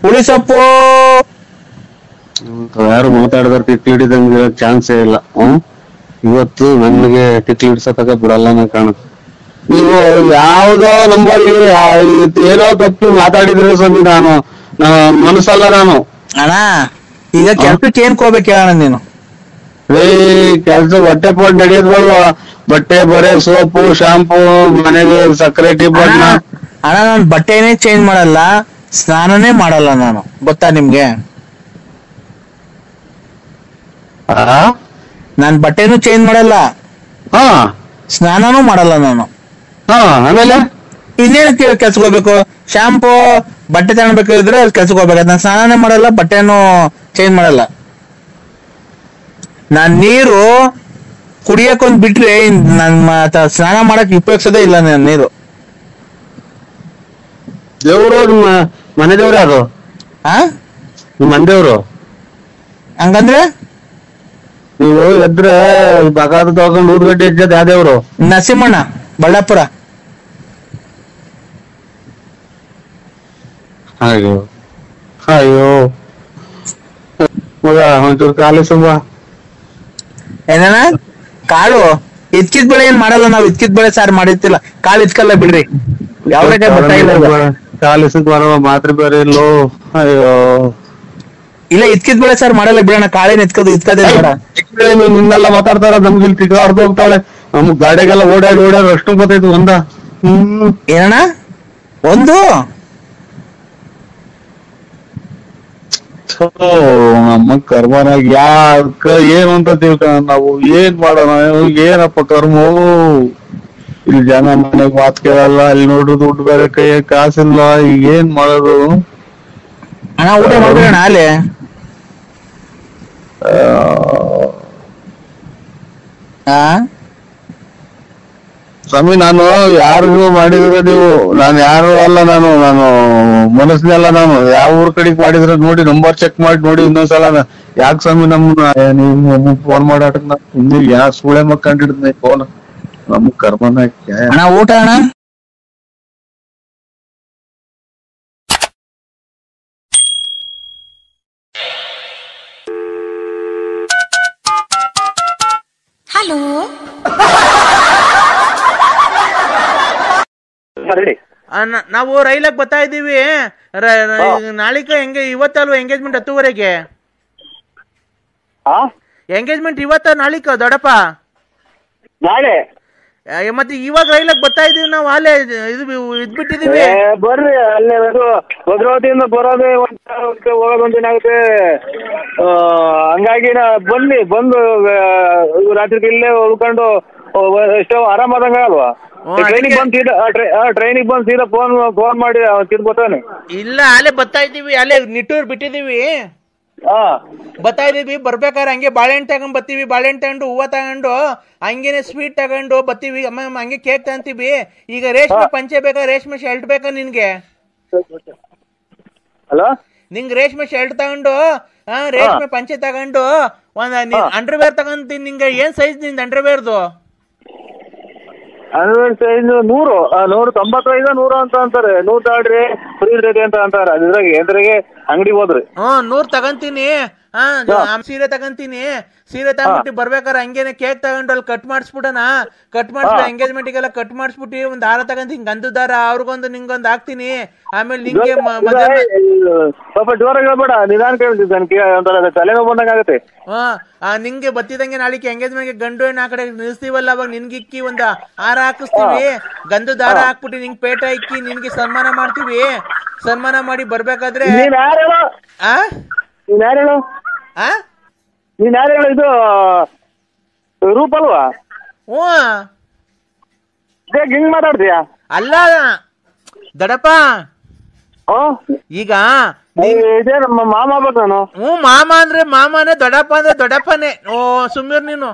ಹುಳಿ ಸೊಪ್ಪು. ಯಾರು ಮಾತಾಡಿದ್ರೆ ತಿಕ್ಲಿ ಹಿಡಿದಂಗೆ ಚಾನ್ಸೇ ಇಲ್ಲ. ಇವತ್ತು ನನಗೆ ತಿಕ್ಲಿ ಹಿಡ್ಸತಕ ಬಿಡಲ್ಲ ಕಾಣುತ್ತೆ. ನೀವು ಯಾವ್ದೋ ನಂಬರ್ ಏನೋ ತಪ್ಪು ಮಾತಾಡಿದ್ರೆ ಸ್ವಾಮಿ, ನಾನು ಮನಸ್ಸಲ್ಲ ನಾನು. ಅಣ್ಣ ಈಗ ಕೆಲ್ಸಕ್ಕೆ ಏನ್ ಹೋಗ್ಬೇಕು ಹೇಳೋಣ ನೀನು? ಕೆಲ್ಸ ಹೊಟ್ಟೆ ಪೋಟ್ ನಡೆಯೋದ್ವಲ್ವ, ಬಟ್ಟೆ ಬರೆ, ಸೋಪು, ಶಾಂಪೂ, ಮನೆಗೆ ಸಕ್ಕರೆ ಟಿ ಬಣ್ಣ. ಅಣ್ಣ ನಾನು ಬಟ್ಟೆನೇ ಚೇಂಜ್ ಮಾಡಲ್ಲ, ಸ್ನಾನನೇ ಮಾಡಲ್ಲ ನಾನು, ಗೊತ್ತಾ ನಿಮ್ಗೆ? ನಾನ್ ಬಟ್ಟೆನೂ ಚೇಂಜ್ ಮಾಡಲ್ಲ, ಸ್ನಾನನೂ ಮಾಡಲ್ಲ ನಾನು. ಆಮೇಲೆ ಇನ್ನೇನು ಕೆಲ್ಸಕ್ಕೆ ಹೋಗ್ಬೇಕು? ಶಾಂಪೂ, ಬಟ್ಟೆ ತಗೊಳ್ಬೇಕಿದ್ರೆ ಕೆಲ್ಸಕ್ಕೆ ಹೋಗ್ಬೇಕು. ನಾನು ಸ್ನಾನನೇ ಮಾಡಲ್ಲ, ಬಟ್ಟೆನೂ ಚೇಂಜ್ ಮಾಡಲ್ಲ. ನಾನ್ ನೀರು ಕುಡಿಯಕ್ಕೊಂದ್ ಬಿಟ್ರೆ ನನ್ ಸ್ನಾನ ಮಾಡಕ್ ಉಪಯೋಗಿಸೋದೇ ಇಲ್ಲ ನಾನು ನೀರು. ದೇವ್ರು ನಿಮ್ಮ ಮನೆ ದೇವ್ರು ಯಾರು? ನಿಮ್ಮ ಮನೆ ದೇವ್ರು ಹಂಗಂದ್ರೆ ನೀವು ಎದ್ರೆ ಬಗಾದ ತಗೊಂಡು ಊರ್ಗಡ್ಡೆ ಇದ್ದದ ಯಾವ ದೇವ್ರು? ನರಸಿಂಹಣ್ಣ, ಬಳ್ಳಾಪುರ. ಅಯ್ಯೋ ಅಯ್ಯೋ ಮಗ ಒಂಚೂರು ಕಾಲು ಸುಮ್ಮ. ಏನ ಕಾಳು ಇದ್ಕಿದ್ ಬೆಳೆ ಏನ್ ಮಾಡಲ್ಲ ನಾವು, ಇದ್ಕಿದ್ ಬೆಳೆ ಸಾರ್ ಮಾಡಿರ್ತಿಲ್ಲ, ಕಾಳು ಇದ್ಕಲ್ಲ ಬಿಡ್ರಿ. ಕಾಲಿಸಕ್ ಬರುವ ಮಾತ್ರ ಬೇರೆ ಇಲ್ಲೋ. ಅಯ್ಯೋ ಇಲ್ಲ, ಇದ್ಕಿದ್ ಬೆಳೆ ಸಾರ್ ಮಾಡಲ್ಲ ಬಿಡೋಣ, ಕಾಳೇನ್ ಇದ್ಕದೇ ಬೇಡ. ನಿನ್ನೆಲ್ಲ ಮಾತಾಡ್ತಾರ, ನಮ್ಗೆ ಇಲ್ಲಿ ತಿಕ್ಕ ಹೊಡೆದು ಹೋಗ್ತಾಳೆ. ನಮ್ಗ್ ಗಾಡಿಗೆಲ್ಲ ಓಡಾಡಿ ಅಷ್ಟು ಗೊತ್ತಾಯ್ತು ಒಂದ. ಏನಣ್ಣ ಒಂದು ನಮ್ಮ ಕರ್ಮನಾಗ ಯಾಕ ಏನು ಅಂತ ತಿಳ್ಕ ನಾವು ಏನ್ ಮಾಡೋಣ? ಏನಪ್ಪ ಕರ್ಮ? ಇಲ್ಲಿ ಜನ ಮನೆಗ್ ಮಾತ್ ಕೇಳಲ್ಲ, ಅಲ್ಲಿ ನೋಡ್ರು ದುಡ್ಡು ಬೇರೆ ಕೈ ಕಾಸಿಲ್ಲ, ಈಗ ಏನ್ ಮಾಡೋದು? ಅಣ್ಣ ಊಟ ಮಾಡ್ಬೇಡ ಅಲ್ಲೇ. ಸ್ವಾಮಿ ನಾನು ಯಾರಿಗೂ ಮಾಡಿದ್ರೆ ನೀವು, ನಾನು ಯಾರು ಅಲ್ಲ, ನಾನು ಮನಸ್ಸಿನಲ್ಲ. ನಾನು ಯಾವ ಊರ್ ಕಡೆಗೆ ಮಾಡಿದ್ರೆ ನೋಡಿ, ನಂಬರ್ ಚೆಕ್ ಮಾಡಿ ನೋಡಿ ಇನ್ನೊಂದ್ಸಲ. ಯಾಕೆ ಸ್ವಾಮಿ ನೀವು ಫೋನ್ ಮಾಡಾಟ ಯಾ ಸುಳೆ ಮಕ್ಕಂಡಿಡ್ದ ಫೋನ್? ನಮ್ ಕರ್ಮನ ಅಣ್ಣ ಊಟ ಅಣ್ಣ. ಹಲೋ ನಾವು ರೈಲಾಗ ಬರ್ತಾ ಇದೀವಿ. ನಾಳಿಕ ಇವತ್ತಲ್ವ ಎಂಗೇಜ್ಮೆಂಟ್ 10:30ಗೆ? ಎಂಗೇಜ್ಮೆಂಟ್ ಇವತ್ತ ನಾಳಿಕ ದೊಡ್ಡಪ್ಪ? ನಾಳೆ ಮತ್ತೆ ಇವಾಗ ರೈಲಾಗ ಬರ್ತಾ ಇದೀವಿ ನಾವು, ಅಲ್ಲೇ ಇದ್ಬಿಟ್ಟಿದೀವಿ. ಬರ್ರಿ, ಅಲ್ಲೇ ಭದ್ರಾವತಿಯಿಂದ ಬರೋದೇ ಹೋಗೋದು ಒಂದಿನಾಗುತ್ತೆ. ಹಂಗಾಗಿ ಬನ್ನಿ, ಬಂದು ರಾತ್ರಿ ಇಲ್ಲೇ ಉಳ್ಕೊಂಡು ಎಷ್ಟೋ ಆರಾಮಾದಂಗ ಅಲ್ವಾ? ಟ್ರೈನಿಗೆ ಬಂದು ಸೀದಾ ಫೋನ್ ಮಾಡಿ ತಿರ್ಬೋತಾನೆ. ಇಲ್ಲ, ಅಲ್ಲೇ ಬರ್ತಾ ಇದೀವಿ, ಅಲ್ಲೇ ನಿಟ್ಟೂರ್ ಬಿಟ್ಟಿದೀವಿ. ಬರ್ತಾ ಇದೀವಿ. ಬರ್ಬೇಕಾದ್ರೆ ಹಂಗೆ ಬಾಳೆಹಣ್ಣು ತಗೊಂಡ್ ಬರ್ತೀವಿ, ಬಾಳೆಹಣ್ಣು ತಗೊಂಡು ಹೂವ ತಗೊಂಡು ಹಂಗೇನೆ ಸ್ವೀಟ್ ತಗೊಂಡು ಬರ್ತೀವಿ. ಹಂಗೆ ಕೇಕ್ ತಗೊಂತೀವಿ. ಈಗ ರೇಷ್ಮೆ ಪಂಚೆ ಬೇಕಾ, ರೇಷ್ಮೆ ಶರ್ಟ್ ಬೇಕಾ ನಿನ್ಗೆ? ನಿಂಗೆ ರೇಷ್ಮೆ ಶರ್ಟ್ ತಗೊಂಡು ರೇಷ್ಮೆ ಪಂಚೆ ತಗೊಂಡು ಅಂಡರ್ವೇರ್ ತಗೊಂತೀನಿ. ನಿಂಗೆ ಏನ್ ಸೈಜ್ ನಿಂದ ಅಂಡರ್ವೇರ್ದು? ಸೈಜ್ 195 100 ಅಂತ ಅಂತಾರೆ. 100 ತಗೊಳ್ರಿ ಫ್ರೀ ರೇಟ್ ಅಂತ ಅಂತಾರೆ. ಅದ್ರಾಗೆ ಅಂಗಡಿಗೆ ಹೋದ್ರಿ 100 ತಗೊಂತೀನಿ. ಸೀರೆ ತಗೊಂತೀನಿ. ಸೀರೆ ತಗೊಂಡ್ಬಿಟ್ಟು ಬರ್ಬೇಕಾರೆ ಹಂಗೇನೆ ಕೇಕ್ ತಗೊಂಡು ಅಲ್ಲಿ ಕಟ್ ಮಾಡಿಸ್ಬಿಡೋಣ. ಕಟ್ ಮಾಡಿಸ್ಬಿಟ್ಟು ಎಂಗೇಜ್ಮೆಂಟಿಗೆಲ್ಲ ಕಟ್ ಮಾಡಿಸ್ಬಿಟ್ಟು ಒಂದ್ ದಾರ ತಗೊಂತೀನಿ, ಗಂಧದ ದಾರ, ಅವ್ರಿಗೊಂದು ನಿಂಗೊಂದು ಹಾಕ್ತೀನಿ. ಆಮೇಲೆ ನಿಂಗೆ ಸ್ವಲ್ಪ ಜೋರಾಗಿ ಹೇಳ್ಬೇಡ, ನಿಧಾನ ಕೇಳ್ತಿದ್ದೆ, ತಲೆನೋವು ಬಂದಂಗಾಗತ್ತೆ. ನಿಂಗೆ ಬತ್ತಿದಂಗೆ ನಾಳಿಕೆ ಎಂಗೇಜ್ಮೆಂಟ್ಗೆ ಗಂಡು ಹೆಣ್ಣು ಆ ಕಡೆ ನಿಲ್ಸ್ತೀವಲ್ಲ, ಅವಾಗ ನಿನ್ಗಿಕ್ಕಿ ಒಂದ್ ಹಾರ ಹಾಕಿಸ್ತೀವಿ. ಗಂಧದ ದಾರ ಹಾಕ್ಬಿಟ್ಟು ನಿಂಗೆ ಪೇಟ ಇಕ್ಕಿ ನಿನ್ಗೆ ಸನ್ಮಾನ ಮಾಡ್ತೀವಿ. ಸನ್ಮಾನ ಮಾಡಿ ಬರ್ಬೇಕಾದ್ರೆ ನೀನ್ ಯಾರು ಇದು ರೂಪ ಅಲ್ವಾ? ಹಿಂಗ್ ಮಾತಾಡ್ತೀಯಾ? ಅಲ್ಲ ದಡಪ್ಪ, ಈಗ ಇದೇ ನಮ್ಮ ಮಾಮ ಆಗ್ಬೇಕು ನಾನು. ಹ್ಞೂ ಮಾಮ ಅಂದ್ರೆ ಮಾಮನೇ, ದೊಡ್ಡಪ್ಪ ಅಂದ್ರೆ ದೊಡ್ಡಪ್ಪನೇ. ಓ ಸುಮ್ಮೀರ್ ನೀನು.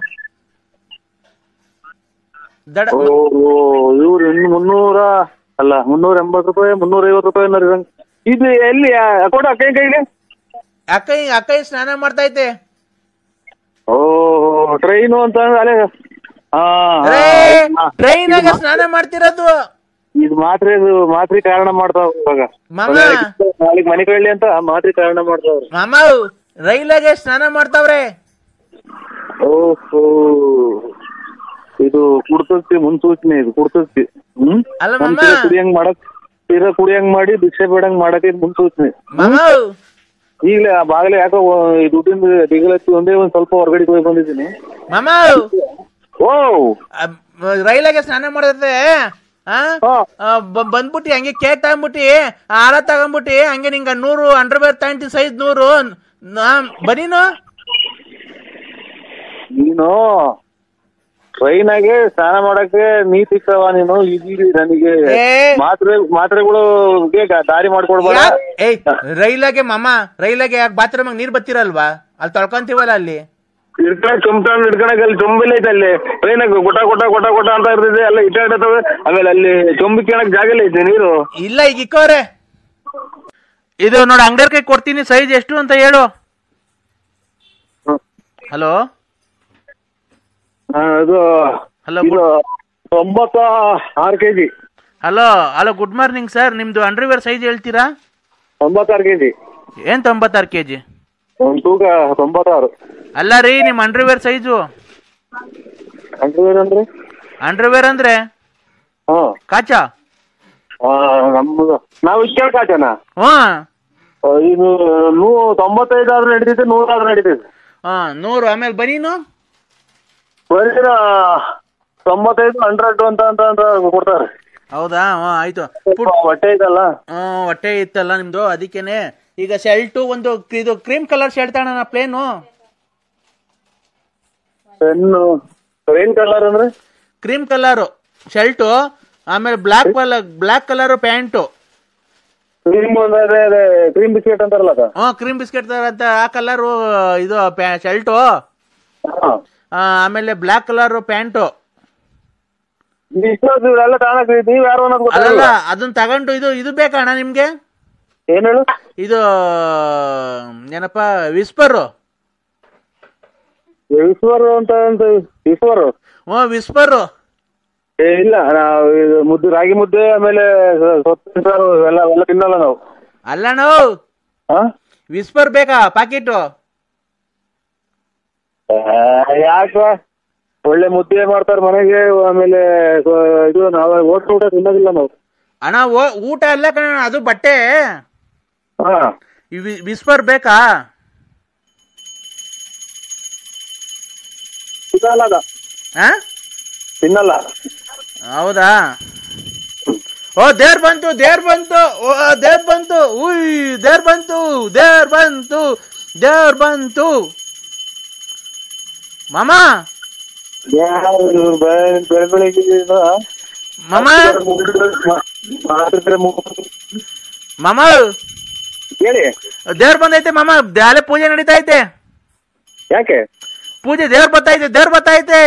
ಇವ್ರು ಇನ್ನು 380 ರೂಪಾಯಿ 350 ರೂಪಾಯಿ. ಇದು ಎಲ್ಲಿ ಕೊಡು ಅಕ್ಕ ಕೈಗೆ. ಅಕ್ಕೈ ಸ್ನಾನ ಮಾಡ್ತೈತೆ. ಓ ಟ್ರೈನು ಅಂತ ಅಲ್ಲೇ ಟ್ರೈನಾಗ ಸ್ನಾನ ಮಾಡ್ತಿರೋದು. ಇದು ಮಾತ್ರಿ ಕಾರಣ ಮಾಡ್ತಾವ ಇವಾಗ. ನಾಳೆಗೆ ಮನೆ ಕಳ್ಳಿ ಅಂತ ಮಾತ್ರಿ ಕಾರಣ ಮಾಡ್ತಾವ್ರಿ. ಮಾಮ ರೈಲಾಗೆ ಸ್ನಾನ ಮಾಡ್ತಾವ್ರೆ. ಓಹೋ ಇದು ಕುಡ್ತಸ್ತಿ ಮುನ್ಸೂಚನೆ, ಇದು ಕುಡ್ತಸ್ತಿ. ಅಲ್ಲ ಮಾಮ, ಕುಡಿಯಂಗ್ ಮಾಡಿ ಭಿಕ್ಷೆ ಬೇಡಂಗ್ ಮಾಡಕ್ಕೆ ಇದು ಮುನ್ಸೂಚನೆ. ಮಾಮ ಈಗಲೇ ಆ ಬಾಗಲೇ ಯಾಕೋ ದುಡ್ಡಿಂದ ದಿಗಲತ್ತಿ ಒಂದೇ ಒಂದ್ ಸ್ವಲ್ಪ ಹೊರಗಡೆ ಹೋಗಿ ಬಂದಿದ್ದೀನಿ. ಮಾಮ ಓ ರೈಲಾಗೆ ಸ್ನಾನ ಮಾಡತ್ತೆ. ಬಂದ್ಬಿಟ್ಟಿ ಹಂಗೆ ಕೇಕ್ ತಗೊಂಡ್ಬಿಟ್ಟಿ, ಹಾರ ತಗೊಂಡ್ಬಿಟ್ಟಿ, ಹಂಗೆ ನಿಂಗ 100 ಅಂಡರ್ವೇರ್ ತಗೊಂಡಿ ಸೈಜ್ 100 ಬರೀನು. ನೀನು ಟ್ರೈನಾಗೆ ಸ್ನಾನ ಮಾಡಕ್ಕೆ ನೀತಿಕ್ಕವ ನೀನು. ಇದೀರಿ ನನಗೆ ಮಾತ್ರೆಗಳು ದಾರಿ ಮಾಡ್ಕೊಡ್ಬೇಡ. ರೈಲಾಗೆ ಮಾಮ, ರೈಲಾಗೆ ಯಾಕೆ ಬಾತ್ರೂಮ್ ನೀರ್ ಬತ್ತಿರಲ್ವಾ? ಅಲ್ಲಿ ತೊಳ್ಕೊಂತೀವಲ್ಲ, ಅಲ್ಲಿ ಹಿಡ್ಕಣಕ್ ಅಲ್ಲಿ ಚೊಂಬಿಲ್ಲ ಐತೆ. ಅಲ್ಲಿ ಟ್ರೈನಾಗ ಗೊಟ ಅಂತ ಇರ್ತೈತೆ, ಎಲ್ಲ ಇಟ್ಟಾಡ್ತವೆ. ಆಮೇಲೆ ಅಲ್ಲಿ ಚೊಂಬಿಕ್ಕಣಕ್ ಜಾಗ ಇಲ್ಲ ಐತೆ ನೀರು. ಇಲ್ಲ ಈಗ ಇಕ್ಕವ್ರೆ. ಇದು ನೋಡಿ ಅಂಗಡಿಯರ್ ಕೈ ಕೊಡ್ತೀನಿ, ಸೈಜ್ ಎಷ್ಟು ಅಂತ ಹೇಳು. ಹಲೋ ಇದು hello 96 kg. Hello good morning sir. ನಿಮ್ದು ಅಂಡರ್ವೇರ್ ಸೈಜ್ ಹೇಳ್ತೀರಾ? 96 kg. ಏನ್ 96 kg? ಒಂದು ತೂಕ 96. ಅಲ್ಲ ರೀ, ನಿಮ್ ಅಂಡರ್ವೇರ್ ಸೈಜು. ಅಂಡರ್ವೇರ್ ಅಂದ್ರೆ ಕಾಚಾ? ನಮ್ದು ನಾವು ಇಕ್ಕೇಳ ಕಾಚನ. ಇದು 95 ಆದ್ರೂ ನಡೀತೈತೆ, 100 ಆದ್ರೂ ನಡೀತೈತೆ. 100. ಆಮೇಲೆ ಬನೀನು ಬರೀನ 95 100 ಅಂತ ಕೊಡ್ತಾರೆ. ಹೌದಾ? ಆಯ್ತು. ಹೊಟ್ಟೆ ಐತಲ್ಲ, ಹೊಟ್ಟೆ ಇತ್ತಲ್ಲ ನಿಮ್ದು, ಅದಕ್ಕೇನೆ. ಈಗ ಶರ್ಟು ಒಂದು ಇದು ಕ್ರೀಮ್ ಕಲರ್ ಶರ್ಟ್ ತಗೋಣ, ಪ್ಲೇನು. ಏನ್ ಕಲರ್ ಅಂದ್ರೆ? ಕ್ರೀಮ್ ಕಲರ್ ಶರ್ಟು, ಆಮೇಲೆ black colour pant. Cream biscuit ಅಂತಾರಲ್ಲ. ಕ್ರೀಮ್ ಬಿಸ್ಕೆಟ್ ಅಂತ ಆ ಕಲರ್ ಇದು ಶರ್ಟು, ಆಮೇಲೆ ಬ್ಲಾಕ್ ಕಲರ್ ಪ್ಯಾಂಟು. ಅಲ್ಲ ಅದನ್ನ ತಗೊಂಡು ಇದು ಬೇಕಣ್ಣ ನಿಮ್ಗೆ? ಏನ್ ಹೇಳು? ಇದು ಏನಪ್ಪ, ವಿಸ್ಪರ್ ವಿಸ್ಪರ್. ಇಲ್ಲ, ನಾವು ಮುದ್ದೆ, ರಾಗಿ ಮುದ್ದೆ, ಆಮೇಲೆ ಎಲ್ಲ ತಿನ್ನಲ್ಲ ನಾವು. ಅಲ್ಲ ನಾವು ವಿಸ್ಪರ್ ಬೇಕಾ ಪಾಕೆಟ್? ಯಾಕ ಒಳ್ಳೆ ಮುದ್ದೆ ಮಾಡ್ತಾರ ಮನೆಗೆ. ಆಮೇಲೆ ಇದು ನಾವು ಊಟ ತಿನ್ನೋದಿಲ್ಲ ನಾವು. ಅಣ್ಣ ಊಟ ಅಲ್ಲ ಕಣ, ಅದು ಬಟ್ಟೆ. ವಿಸ್ಪರ್ ಬೇಕಾ? ತಿನ್ನಲ್ಲ. ಹೌದಾ? ಓ ದೇವ್ರ ಬಂತು. ಓ ದೇವ್ರ ಬಂತು ಮಾಮ. ಮಾಮ ಹೇಳಿ. ದೇವ್ರ ಬಂದೈತೆ ಮಾಮ, ದ್ಯಾಲೆ ಪೂಜೆ ನಡೀತಾ ಐತೆ. ಯಾಕೆ ಪೂಜೆ? ದೇವ್ರ ಬತ್ತೈತೆ.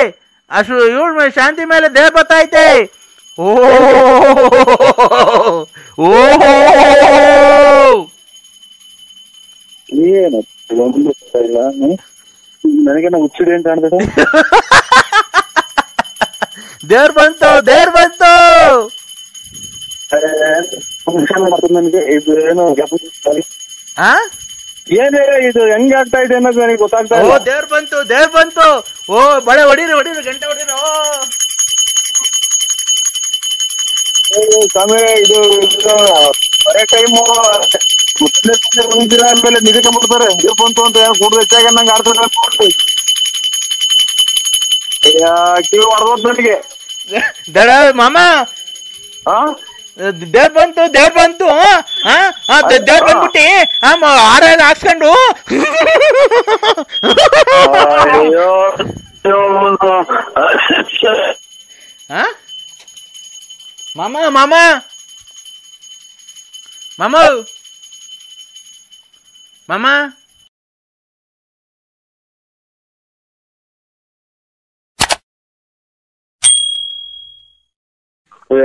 ಅಷ್ಟು ಇವಳು ಶಾಂತಿ ಮೇಲೆ ದೇವ್ರ ಬತ್ತೈತೆ. ಏನು ಇಲ್ಲ, ನನಗೇನ ಹುಚ್ಚಿಡಿ ಅಂತ ಕಾಣ್ತದೆ. ದೇವ್ರ ಬಂತು. ನನಗೆ ಇದು ಏನು ಏನೇ ಇದು ಹೆಂಗ್ ಆಗ್ತಾ ಇದೆ ಅನ್ನೋದು ನನಗೆ ಗೊತ್ತಾಗ್ತಾ ಇಲ್ಲ. ದೇವ್ರ ಬಂತು. ಓ ಬಳೆ ಹೊಡೀರಿ, ಗಂಟೆ ಹೊಡೀರಿ. ಸ್ವಾಮಿ ಇದು ಬರೇ ಟೈಮು ಆದ್ಮೇಲೆ ನಿಧಿಕೊಂಡ್ಬಿಡ್ತಾರೆ. ದೇವ್ರ ಬಂತು ಅಂತ ಏನು ಕೂಡ ಹೆಚ್ಚಾಗಿ ನಂಗೆ ಆಡ್ತಾರೆ. ಕಿವಿ ಹೊಡೆದ್ ನನಗೆ. ಮಾಮ ದೇವ್ರ ಬಂತು. ದೇವ್ರ ಬಂದ್ಬಿಟ್ಟಿ ಹಾರ ಎಲ್ಲ ಹಾಕ್ಸ್ಕೊಂಡು ಮಾಮ ಮಾಮ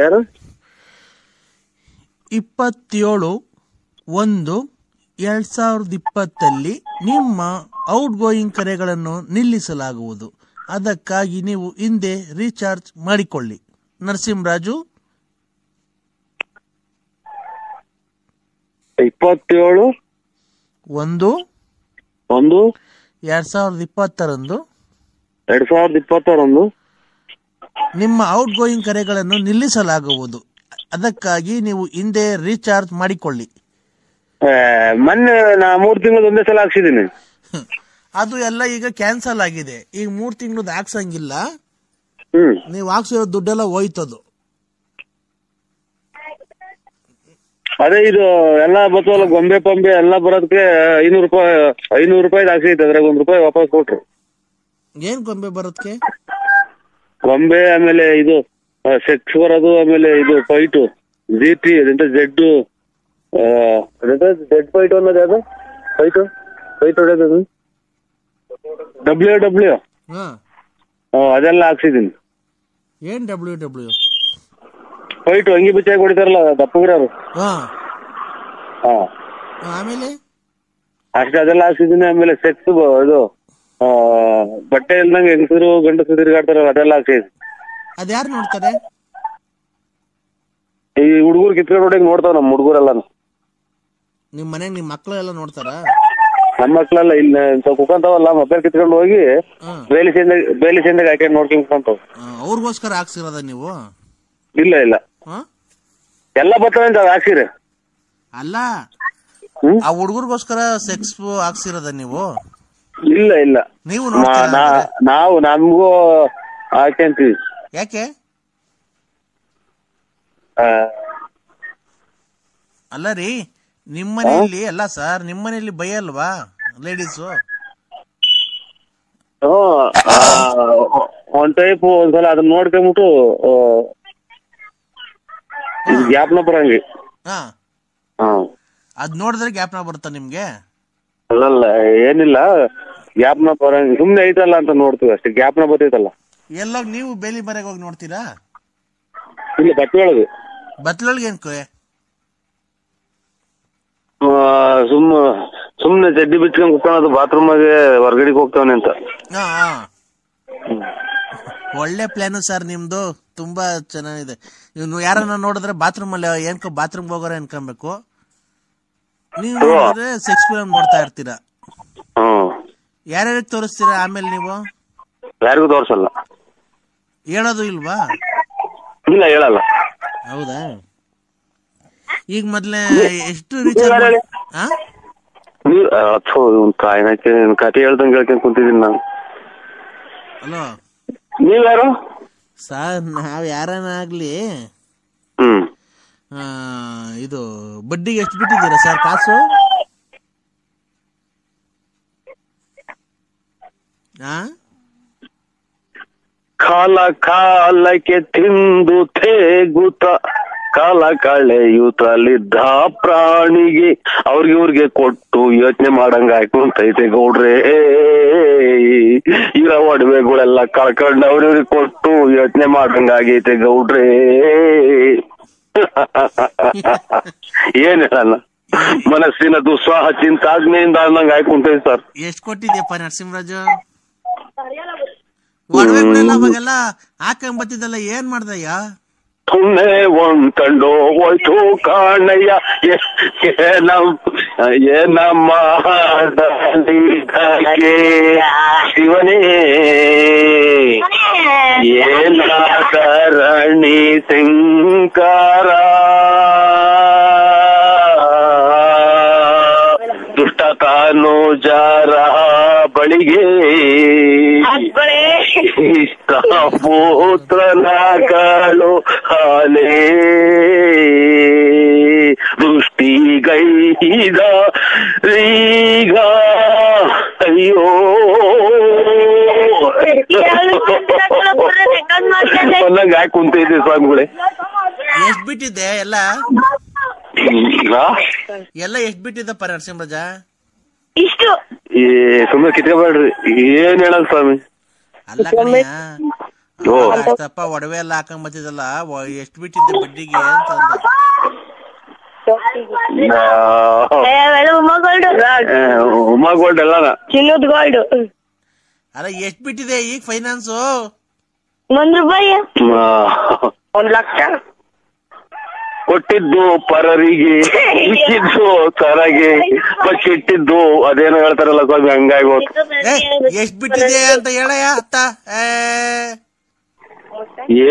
ಯಾರು? 27/1/2020 ನಿಮ್ಮ ಔಟ್ ಗೋಯಿಂಗ್ ಕರೆಗಳನ್ನು ನಿಲ್ಲಿಸಲಾಗುವುದು. ಅದಕ್ಕಾಗಿ ನೀವು ಹಿಂದೆ ರೀಚಾರ್ಜ್ ಮಾಡಿಕೊಳ್ಳಿ. ನರಸಿಂಹರಾಜು. 27/1/2020 ನಿಮ್ಮ ಔಟ್ ಗೋಯಿಂಗ್ ಕರೆಗಳನ್ನು ನಿಲ್ಲಿಸಲಾಗುವುದು. ಅದಕ್ಕಾಗಿ ನೀವು ಹಿಂದೆ ರೀಚಾರ್ಜ್ ಮಾಡಿಕೊಳ್ಳಿ. ಮೊನ್ನೆ ನಾ 3 ತಿಂಗಳು ಒಂದೇ ಸಲ ಹಾಕ್ಸಿದೀನಿ. ಅದು ಎಲ್ಲ ಈಗ ಕ್ಯಾನ್ಸಲ್ ಆಗಿದೆ. ಈಗ 3 ತಿಂಗಳದ್ದು ಹಾಕ್ಸಂಗಿಲ್ಲ. ನೀವು ಹಾಕ್ಸಿರೋ ದುಡ್ಡೆಲ್ಲ ಹೋಯ್ತದು. ಅದೇ ಇದು ಎಲ್ಲ ಬತ್ತವಲ್ಲ, ಗೊಂಬೆ ಪಂಬೆ ಎಲ್ಲ ಬರೋದಕ್ಕೆ 500 ರೂಪಾಯಿ ಹಾಕ್ಸಿತ್ತು. ಅದ್ರಾಗ ₹1 ವಾಪಸ್ ಕೊಟ್ರು. ಏನ್ ಗೊಂಬೆ ಬರೋದಕ್ಕೆ? ಗೊಂಬೆ, ಆಮೇಲೆ ಇದು ಸೆಕ್ಸ್ ಬರೋದು, ಆಮೇಲೆ ಇದು ಫೈಟು GT ಅದಂತ ಜೆಡ್ ಫೈಟ್ ಅನ್ನೋದು ಯಾವ್ದು ಫೈಟ್ ಹೊಡೆಯೋದು WW ಅದೆಲ್ಲ ಹಾಕ್ಸಿದೀನಿ. ಏನ್ WW ಫೈಟ್ ಅಂಗಿ ಬಿಚ್ಚಾಗಿ ಹೊಡಿತಾರಲ್ಲ ದಪ್ಪಗಿರೋರು. ಆಮೇಲೆ ಅಷ್ಟೇ, ಅದೆಲ್ಲ ಹಾಕ್ಸಿದೀನಿ. ಆಮೇಲೆ ಸೆಕ್ಸ್ ಇದು ಬಟ್ಟೆ ಇಲ್ದಂಗೆ ಹೆಂಗಸರು ಗಂಡಸರು ತಿರುಗಾಡ್ತಾರಲ್ಲ ಅದೆಲ್ಲ ಹಾಕ್ಸಿದೀನಿ. ಅದ್ಯಾರು ನೋಡ್ತಾರೆ? ಈ ಹುಡುಗರು ಕಿತ್ಕೊಂಡು ಹೊಡೆಗೆ ನೋಡ್ತಾವ ನಮ್ಮ ಹುಡುಗರೆಲ್ಲ. ನಿಮ್ ಮನೆಗ್ ನಿಮ್ ಮಕ್ಳು ಎಲ್ಲ ನೋಡ್ತಾರ? ನಮ್ಮ ಮಕ್ಳೆಲ್ಲ ಇಲ್ಲ ಕುಕ್ಕಂತಾವಲ್ಲ, ಮೊಬೈಲ್ ಕಿತ್ಕೊಂಡು ಹೋಗಿ ಬೇಲಿ ಸೆಂದಾಗ ಹಾಕಿ ನೋಡ್ಕೊಂಡ್ ಕುಕ್ಕಂತಾವ. ಅವ್ರಿಗೋಸ್ಕರ ಹಾಕ್ಸಿರೋದ ನೀವು? ಇಲ್ಲ ಎಲ್ಲ ಬರ್ತಾವ ಅಂತ ಹಾಕ್ಸಿರಿ. ಅಲ್ಲ, ಆ ಹುಡುಗರಿಗೋಸ್ಕರ ಸೆಕ್ಸ್ ಹಾಕ್ಸಿರೋದ ನೀವು? ಇಲ್ಲ ನೀವು ನಾವು ನಮಗೂ ಹಾಕ್ಯಂತೀವಿ. ಯಾಕೆ? ಅಲ್ಲ ರೀ, ನಿಮ್ಮನೆಯಲ್ಲಿ ಅಲ್ಲ ಸರ್, ನಿಮ್ಮನೆಯಲ್ಲಿ ಬೈಯಲ್ವಾ ಲೇಡೀಸು? ಒಂದ್ ಟೈಪ್ ಒಂದ್ಸಲ ಅದನ್ನ ನೋಡ್ಕೊಂಬಿಟ್ಟು ಜ್ಞಾಪನ ಬರಂಗಿ. ಅದ್ ನೋಡಿದ್ರೆ ಜ್ಞಾಪನ ಬರುತ್ತಾ ನಿಮ್ಗೆ? ಅಲ್ಲಲ್ಲ, ಏನಿಲ್ಲ, ಜ್ಞಾಪನ ಬರಂಗಿ ಸುಮ್ನೆ ಐತಲ್ಲ ಅಂತ ನೋಡ್ತೀವಿ ಅಷ್ಟೇ. ಜ್ಞಾಪನ ಬರ್ತೈತಲ್ಲ. ಎಲ್ಲೋಗಿ ನೀವು ಬೇಲಿ ಮರೆಗೆ ಹೋಗಿ ನೋಡ್ತೀರಾ? ಇಲ್ಲ, ಬಟ್ಟೆಯೊಳಗೆ. ಬತ್ಲೊಳಗೆ ಏನ್ಕೆ? ಸುಮ್ನೆ ಚಡ್ಡಿ ಬಿಚ್ಕೊಂಡ್ ಕುತ್ಕೊಳ್ಳೋದು, ಬಾತ್ರೂಮ್ಗೆ ಹೊರಗಡೆಗೆ ಹೋಗ್ತಾವನೆ ಅಂತ. ಒಳ್ಳೆ ಪ್ಲಾನ್ ಸರ್ ನಿಮ್ದು, ತುಂಬಾ ಚೆನ್ನಾಗಿದೆ. ಇವ್ನು ಯಾರನ್ನ ನೋಡಿದ್ರೆ ಬಾತ್ರೂಮ್ ಅಲ್ಲಿ ಏನ್ಕೋ ಬಾತ್ರೂಮ್ ಹೋಗೋರ ಅನ್ಕೊಬೇಕು. ನೀವು ನೋಡಿದ್ರೆ ಸೆಕ್ಸ್ ಫಿಲಮ್ ನೋಡ್ತಾ ಇರ್ತೀರಾ. ಯಾರ್ಯಾರಿಗೆ ತೋರಿಸ್ತೀರಾ ಆಮೇಲೆ ನೀವು? ಯಾರಿಗೂ ತೋರ್ಸಲ್ಲ. ಹೇಳೋದು ಇಲ್ವಾ? ಇಲ್ಲ, ಹೇಳಲ್ಲ. ಹೌದಾ? ಈಗ ಮೊದ್ಲೇ ಎಷ್ಟು ರೀಚಾರ್ಜ್? ಕತೆ ಹೇಳ್ದಂಗೆ ಹೇಳ್ಕೊಂಡ್ ಕುಂತಿದ್ದೀನಿ ನಾನು. ಹಲೋ, ನೀವ್ಯಾರು ಸರ್? ನಾವ್ ಯಾರನ್ನಾಗ್ಲಿ ಇದು ಬಡ್ಡಿಗೆ ಎಷ್ಟು ಬಿಟ್ಟಿದ್ದೀರಾ ಸರ್ ಕಾಸು? ಕಾಲಕ್ಕೆ ತಿಂದು ತೇಗುತ್ತ ಕಾಲ ಕಳೆಯುತ್ತಲಿದ್ದ ಪ್ರಾಣಿಗೆ ಅವ್ರಿಗೆ ಕೊಟ್ಟು ಯೋಚನೆ ಮಾಡಂಗ ಕುಂತೈತೆ ಗೌಡ್ರೆ. ಇರೋ ಒಡವೆಗಳೆಲ್ಲ ಕಳ್ಕೊಂಡು ಅವ್ರಿಗೆ ಕೊಟ್ಟು ಯೋಚನೆ ಮಾಡಂಗ ಆಗೈತೆ ಗೌಡ್ರೆ. ಏನ್ ಹೇಳಲ್ಲ, ಮನಸ್ಸಿನ ದುಸ್ವಾಹ ಚಿಂತಾಗ್ನೆಯಿಂದ ಅನ್ನಂಗ ಆಯ್ಕೊಂತೈತೆ ಸರ್. ಎಷ್ಟ್ ಕೊಟ್ಟಿದ್ಯಪ್ಪ ನರಸಿಂಹರಾಜು? ಒಡವೆಗಳೆಲ್ಲ ಅವಾಗೆಲ್ಲ ಹಾಕೊಂಬತ್ತಿದ್ದಲ್ಲ, ಏನ್ ಮಾಡ್ದಯ್ಯ? ಸುಮ್ಮನೆ ಒಂದ್ಕಂಡು ಹೋಯ್ತು ಕಾಣಯ್ಯ, ಏನಮ್ಮ ಶಿವನೇ ಏನಾದರಣಿ ಶಂಕರ ದುಷ್ಟ ತಾನು ಜಾರ ಬಳಿಗೆ ಇಷ್ಟ ಪುತ್ರನ ಕಾಳು ಹಾಲೇ ದೃಷ್ಟಿಗೈದ ಈಗ ಅಯ್ಯೋ ಒಂದಂಗ ಯಾಕೆ ಕುಂತಿದ್ದೆ ಸ್ವಾಮಿಗಳೇ. ಎಷ್ಟ್ ಬಿಟ್ಟಿದ್ದೆ ಎಲ್ಲ ಎಷ್ಟ್ ಬಿಟ್ಟಿದ್ದಪ್ಪ ನರಸಿಂಹರಾಜ? ಇಷ್ಟು ಈ ಸುಮ್ಮನೆ ಕಿತ್ಕೊಬೇಡ್ರಿ, ಏನ್ ಹೇಳಲ್ ಸ್ವಾಮಿ. ಅಲ್ಲ ಕಣಯ್ಯ, ಅಷ್ಟಪ್ಪ ಒಡವೆ ಎಲ್ಲ ಹಾಕೊಂಡ್ ಬತ್ತಿದಲ್ಲ, ಎಷ್ಟು ಬಿಟ್ಟಿದ್ದೆ ಬಡ್ಡಿಗೆ ಅಂತ ಅಂದ. ಉಮಾ ಗೋಲ್ಡ್ ಎಲ್ಲ ಚಿನ್ನದ ಗೋಲ್ಡ್. ಅಲ್ಲ ಎಷ್ಟು ಬಿಟ್ಟಿದೆ ಈಗ ಫೈನಾನ್ಸು? ₹1. 1,00,000 ಕೊಟ್ಟಿದ್ದು ಪರರಿಗೆ, ಇಕ್ಕಿದ್ದು ತರಗೆ, ಇಟ್ಟಿದ್ದು ಅದೇನೋ ಹೇಳ್ತಾರಲ್ಲ ಸ್ವಾಮಿ, ಹಂಗಾಗಿ ಎಷ್ಟು ಬಿಟ್ಟಿದೆ ಅಂತ ಹೇಳಯ್ಯ ಅತ್ತ.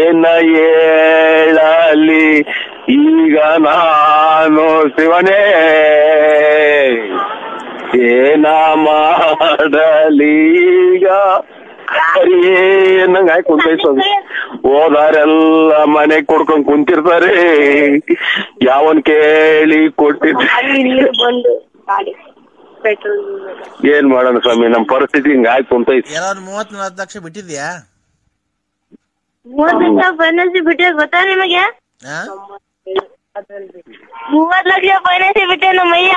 ಏನ ಹೇಳಲಿ ಈಗ ನಾನು ಶಿವನೇ, ಏನ ಮಾಡಲಿ ಈಗ ಏನಂಗ ಕುಂತೈತ. ಹೋದಾರೆಲ್ಲ ಮನೆ ಕೊಡ್ಕೊಂಡ್ ಕುಂತಿರ್ತಾರೆ, ಯಾವನ್ ಕೇಳಿ ಕೊಟ್ಟಿದ್ದ. ಏನ್ ಮಾಡೋಣ ಸ್ವಾಮಿ, ನಮ್ ಪರಿಸ್ಥಿತಿ ಹಿಂಗಾಯ್ತು ಕುಂತೈತಿ. 30-40 ಲಕ್ಷ ಬಿಟ್ಟಿದ್ಯಾ? 30 ಲಕ್ಷ ಫೈನಾನ್ಸ್ ಬಿಟ್ಟೆ ಗೊತ್ತಾ ನಿಮಗೆ? 30 ಲಕ್ಷ ಫೈನಾನ್ಸ್ ಬಿಟ್ಟೆ ನಮ್ಮಯ್ಯ.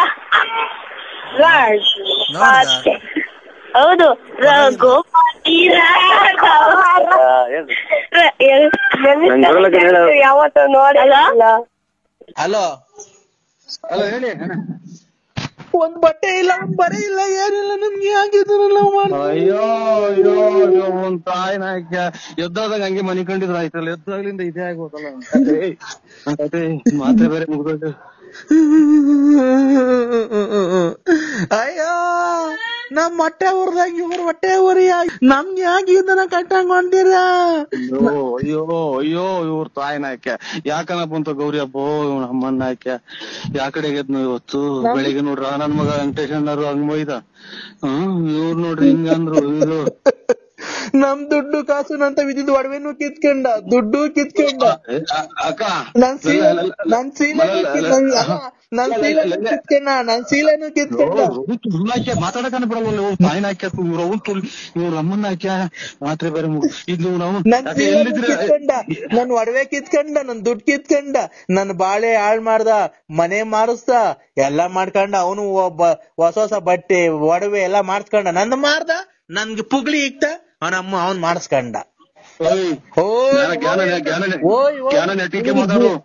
ಹೌದು, ಯಾವತ್ತ ನೋಡಲ್ಲ. ಹಲೋ ಹಲೋ ಹೇಳಿ. ಒಂದ್ ಬಟ್ಟೆ ಇಲ್ಲ, ಒಂದ್ ಬರೆ ಇಲ್ಲ, ಏನಿಲ್ಲ, ನಮ್ಗೆ ಆಗಿದ್ರಲ್ಲ. ಅಯ್ಯೋ ಅಯ್ಯೋ ಅಯ್ಯೋ, ಒಂದ್ ತಾಯಿನ ಎದ್ದಾದಾಗ ಹಂಗೆ ಮನಿ ಕಂಡಿದ್ರ ಆಯ್ತಲ್ಲ, ಎದ್ದಾಗ್ಲಿಂದ ಇದೇ ಆಗೋದಲ್ಲ. ಮಾತ್ರ ಬೇರೆ ಮುಗ್ದೋದು. ಅಯ್ಯೋ, ನಮ್ ಹೊಟ್ಟೆ ಊರ್ದಾಗ ಇವ್ರ ಹೊಟ್ಟೆ ಊರಿ, ನಮ್ಗೆ ಯಾಕೆ ಇದನ್ನ ಕಟ್ಟಂಗ್ ಹೊಂಟಿರ? ಅಯ್ಯೋ ಅಯ್ಯೋ, ಇವ್ರ ತಾಯಿನ ಯಾಕನಪ್ಪ ಅಂತ ಗೌರಿ ಹಬ್ಬ ನಮ್ಮನ್ನ ಯಾ ಕಡೆಗೆ ಇವತ್ತು ಬೆಳಿಗ್ಗೆ ನೋಡ್ರ ನನ್ ಮಗ ವೆಂಕಟೇಶ್ ಅಣ್ಣರು ಹಂಗ್ ಬೈದ. ಇವ್ರು ನೋಡ್ರಿ ಹಿಂಗಂದ್ರು. ಇವ್ರು ನಮ್ ದುಡ್ಡು ಕಾಸು ನಂತ ವಿಧಿದ್ ಒಡವೆನು ಕಿತ್ಕೊಂಡ, ದುಡ್ಡು ಕಿತ್ಕೊಂಡ, ಅಕ್ಕ ನನ್ ಸೀಲೆನು ಕಿತ್ಕೊಂಡ. ಮಾತಾಡಕನ ಬಿಡಲ್ಲ ತಾಯಿನ ಹಾಕ್ಯ, ಇವ್ರ ಅಮ್ಮನ್ನ ಹಾಕ್ಯ, ಮಾತ್ರ ಬೇರೆ ಇದು ನನ್ ಸೀಲೆ ಕಿತ್ಕೊಂಡ, ನನ್ ಒಡವೆ ಕಿತ್ಕೊಂಡ, ನನ್ ದುಡ್ಡು ಕಿತ್ಕೊಂಡ, ನನ್ ಬಾಳೆ ಹಾಳ್ ಮಾಡ್ದ, ಮನೆ ಮಾರಿಸ್ದ, ಎಲ್ಲಾ ಮಾಡ್ಕೊಂಡ. ಅವನು ಹೊಸ ಹೊಸ ಬಟ್ಟೆ ಒಡವೆ ಎಲ್ಲಾ ಮಾಡಿಸ್ಕೊಂಡ, ನಂದು ಮಾರ್ದ, ನನ್ಗೆ ಪುಗ್ಳಿ ಇಕ್ತ, ಅವನ್ ಮಾಡಿಸ್ಕೊಂಡ.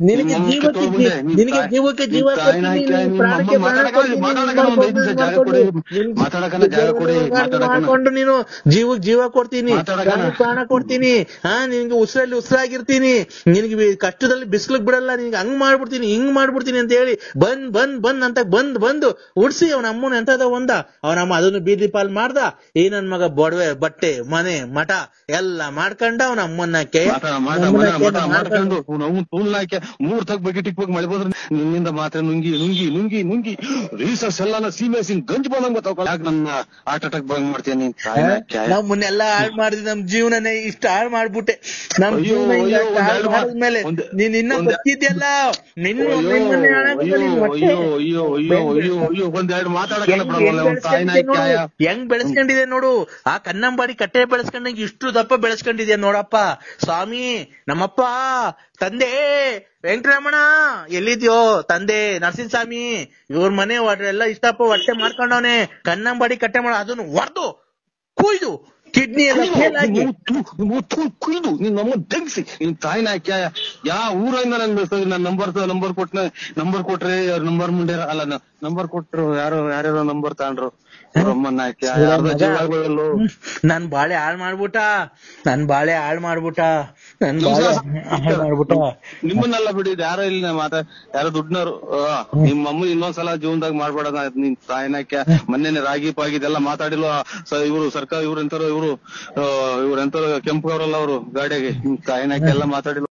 ನಿನಗೆ ಜೀವಕ್ಕೆ ಜೀವ ಮಾಡ್ಕೊಂಡು ನೀನು ಜೀವಕ್ಕೆ ಜೀವ ಕೊಡ್ತೀನಿ, ಪ್ರಾಣ ಕೊಡ್ತೀನಿ. ನಿನ್ಗೆ ಉಸಿರಲ್ಲಿ ಉಸಿರಾಗಿರ್ತೀನಿ, ನಿನ್ಗೆ ಕಷ್ಟದಲ್ಲಿ ಬಿಸಿಲಿಗೆ ಬಿಡಲ್ಲ, ನಿನ್ಗೆ ಹಂಗ್ ಮಾಡ್ಬಿಡ್ತೀನಿ, ಹಿಂಗ್ ಮಾಡ್ಬಿಡ್ತೀನಿ ಅಂತ ಹೇಳಿ ಬಂದ್ ಅಂತ ಬಂದು ಉಡ್ಸಿ ಅವನ ಅಮ್ಮನ ಎಂತದ ಒಂದ. ಅವನಮ್ಮ ಅದನ್ನು ಬೀದಿ ಪಾಲ್ ಮಾಡ್ದ. ಈ ನನ್ ಮಗ ಬೊಡವೆ ಬಟ್ಟೆ ಮನೆ ಮಠ ಎಲ್ಲ ಮಾಡ್ಕೊಂಡ ಅವನ ಅಮ್ಮನ್ನ ಮಾಡ್ಕೊಂಡು 3 ತಗ್ ಬಕೆಟ್ ಇಕ್ಬೇಕು. ಮಳೆ ಬಂದ್ರೆ ನಿನ್ನಿಂದ ಮಾತ್ರ ನುಂಗಿ ನುಂಗಿ ನುಂಗಿ ನುಂಗಿ ರೀಸರ್ಸ್ ಎಲ್ಲ ಸೀಮೆ ಸಿಂಗ್ ಗಂಜ್ ಬಂದಂಗ್ ಗೊತ್ತಾಗ. ಯಾಕೆ ನನ್ನ ಹಾರ್ಟ್ ಅಟ್ಯಾಕ್ ಬಂದ್ ಮಾಡ್ತೀನಿ? ನಮ್ಮನ್ನೆಲ್ಲ ಹಾಳು ಮಾಡಿದ್, ನಮ್ ಜೀವನನೇ ಇಷ್ಟ ಹಾಳು ಮಾಡ್ಬಿಟ್ಟೆ. ನಮ್ ಜೀವನ ಹಾಳು ಮಾಡಿದ್ಮೇಲೆ ನೀನ್ ಇನ್ನ ಬದುಕಿದ್ಯಲ್ಲ, ಹೆಂಗ್ ಬೆಳೆಸ್ಕೊಂಡಿದೆ ನೋಡು. ಆ ಕನ್ನಂಬಾಡಿ ಕಟ್ಟೆ ಬೆಳೆಸ್ಕೊಂಡಂಗೆ ಇಷ್ಟು ದಪ್ಪ ಬೆಳೆಸ್ಕೊಂಡಿದ್ಯಾ ನೋಡಪ್ಪ ಸ್ವಾಮಿ. ನಮ್ಮಪ್ಪ ತಂದೆ ವೆಂಕಟರಮಣ ಎಲ್ಲಿದ್ಯೋ, ತಂದೆ ನರಸಿಂಹಸ್ವಾಮಿ, ಇವ್ರ ಮನೆ ಎಲ್ಲ ಇಷ್ಟಪ್ಪ ಹೊಟ್ಟೆ ಮಾಡ್ಕೊಂಡವನೆ. ಕನ್ನಂಬಾಡಿ ಕಟ್ಟೆ ಮಾಡ, ಅದನ್ನು ಹೊಡೆದು ಕುಯ್ದು ಕಿಡ್ನಿ ಎಲ್ಲ ಕುಯ್ದು ನಿನ್ನ ತೆಗ್ಸಿ ನಿನ್ ತಾಯಿನ ಹಾಕ್ಯ. ಯಾ ಊರಿಂದ ನನ್ ಬೆಳೆಸ್ತದ್ರಿ. ನಾನ್ ನಂಬರ್ ಕೊಟ್ರೆ ನಂಬರ್ ಮುಂಡೆ ಅಲ್ಲ, ನಂಬರ್ ಕೊಟ್ರು ಯಾರ್ಯಾರೋ ನಂಬರ್ ತಗೊಂಡ್ರು. ನನ್ ಬಾಳೆ ಹಾಳ್ ಮಾಡ್ಬಿಟ್ಟ. ನಿಮ್ಮನ್ನೆಲ್ಲ ಬಿಡಿದ್ ಯಾರೋ ಇಲ್ಲ ಯಾರೋ ದುಡ್ನವ್ರು. ನಿಮ್ಮ ಅಮ್ಮ ಇನ್ನೊಂದ್ಸಲ ಜೀವನದಾಗ ಮಾಡ್ಬೇಡ. ನಿನ್ ತಾಯಿನಾಕ್ಯ ಮೊನ್ನೆ ರಾಗಿ ಪಾಗಿದೆಲ್ಲ ಮಾತಾಡಿಲ್ವ ಇವ್ರು ಸರ್ಕಾರ, ಇವ್ರೆಂತಾರು ಕೆಂಪು ಅವರಲ್ಲ ಅವರು ಗಾಡಿಯಾಗೆ, ತಾಯಿನಾಕ್ಯ ಎಲ್ಲ ಮಾತಾಡಿಲ್ವ?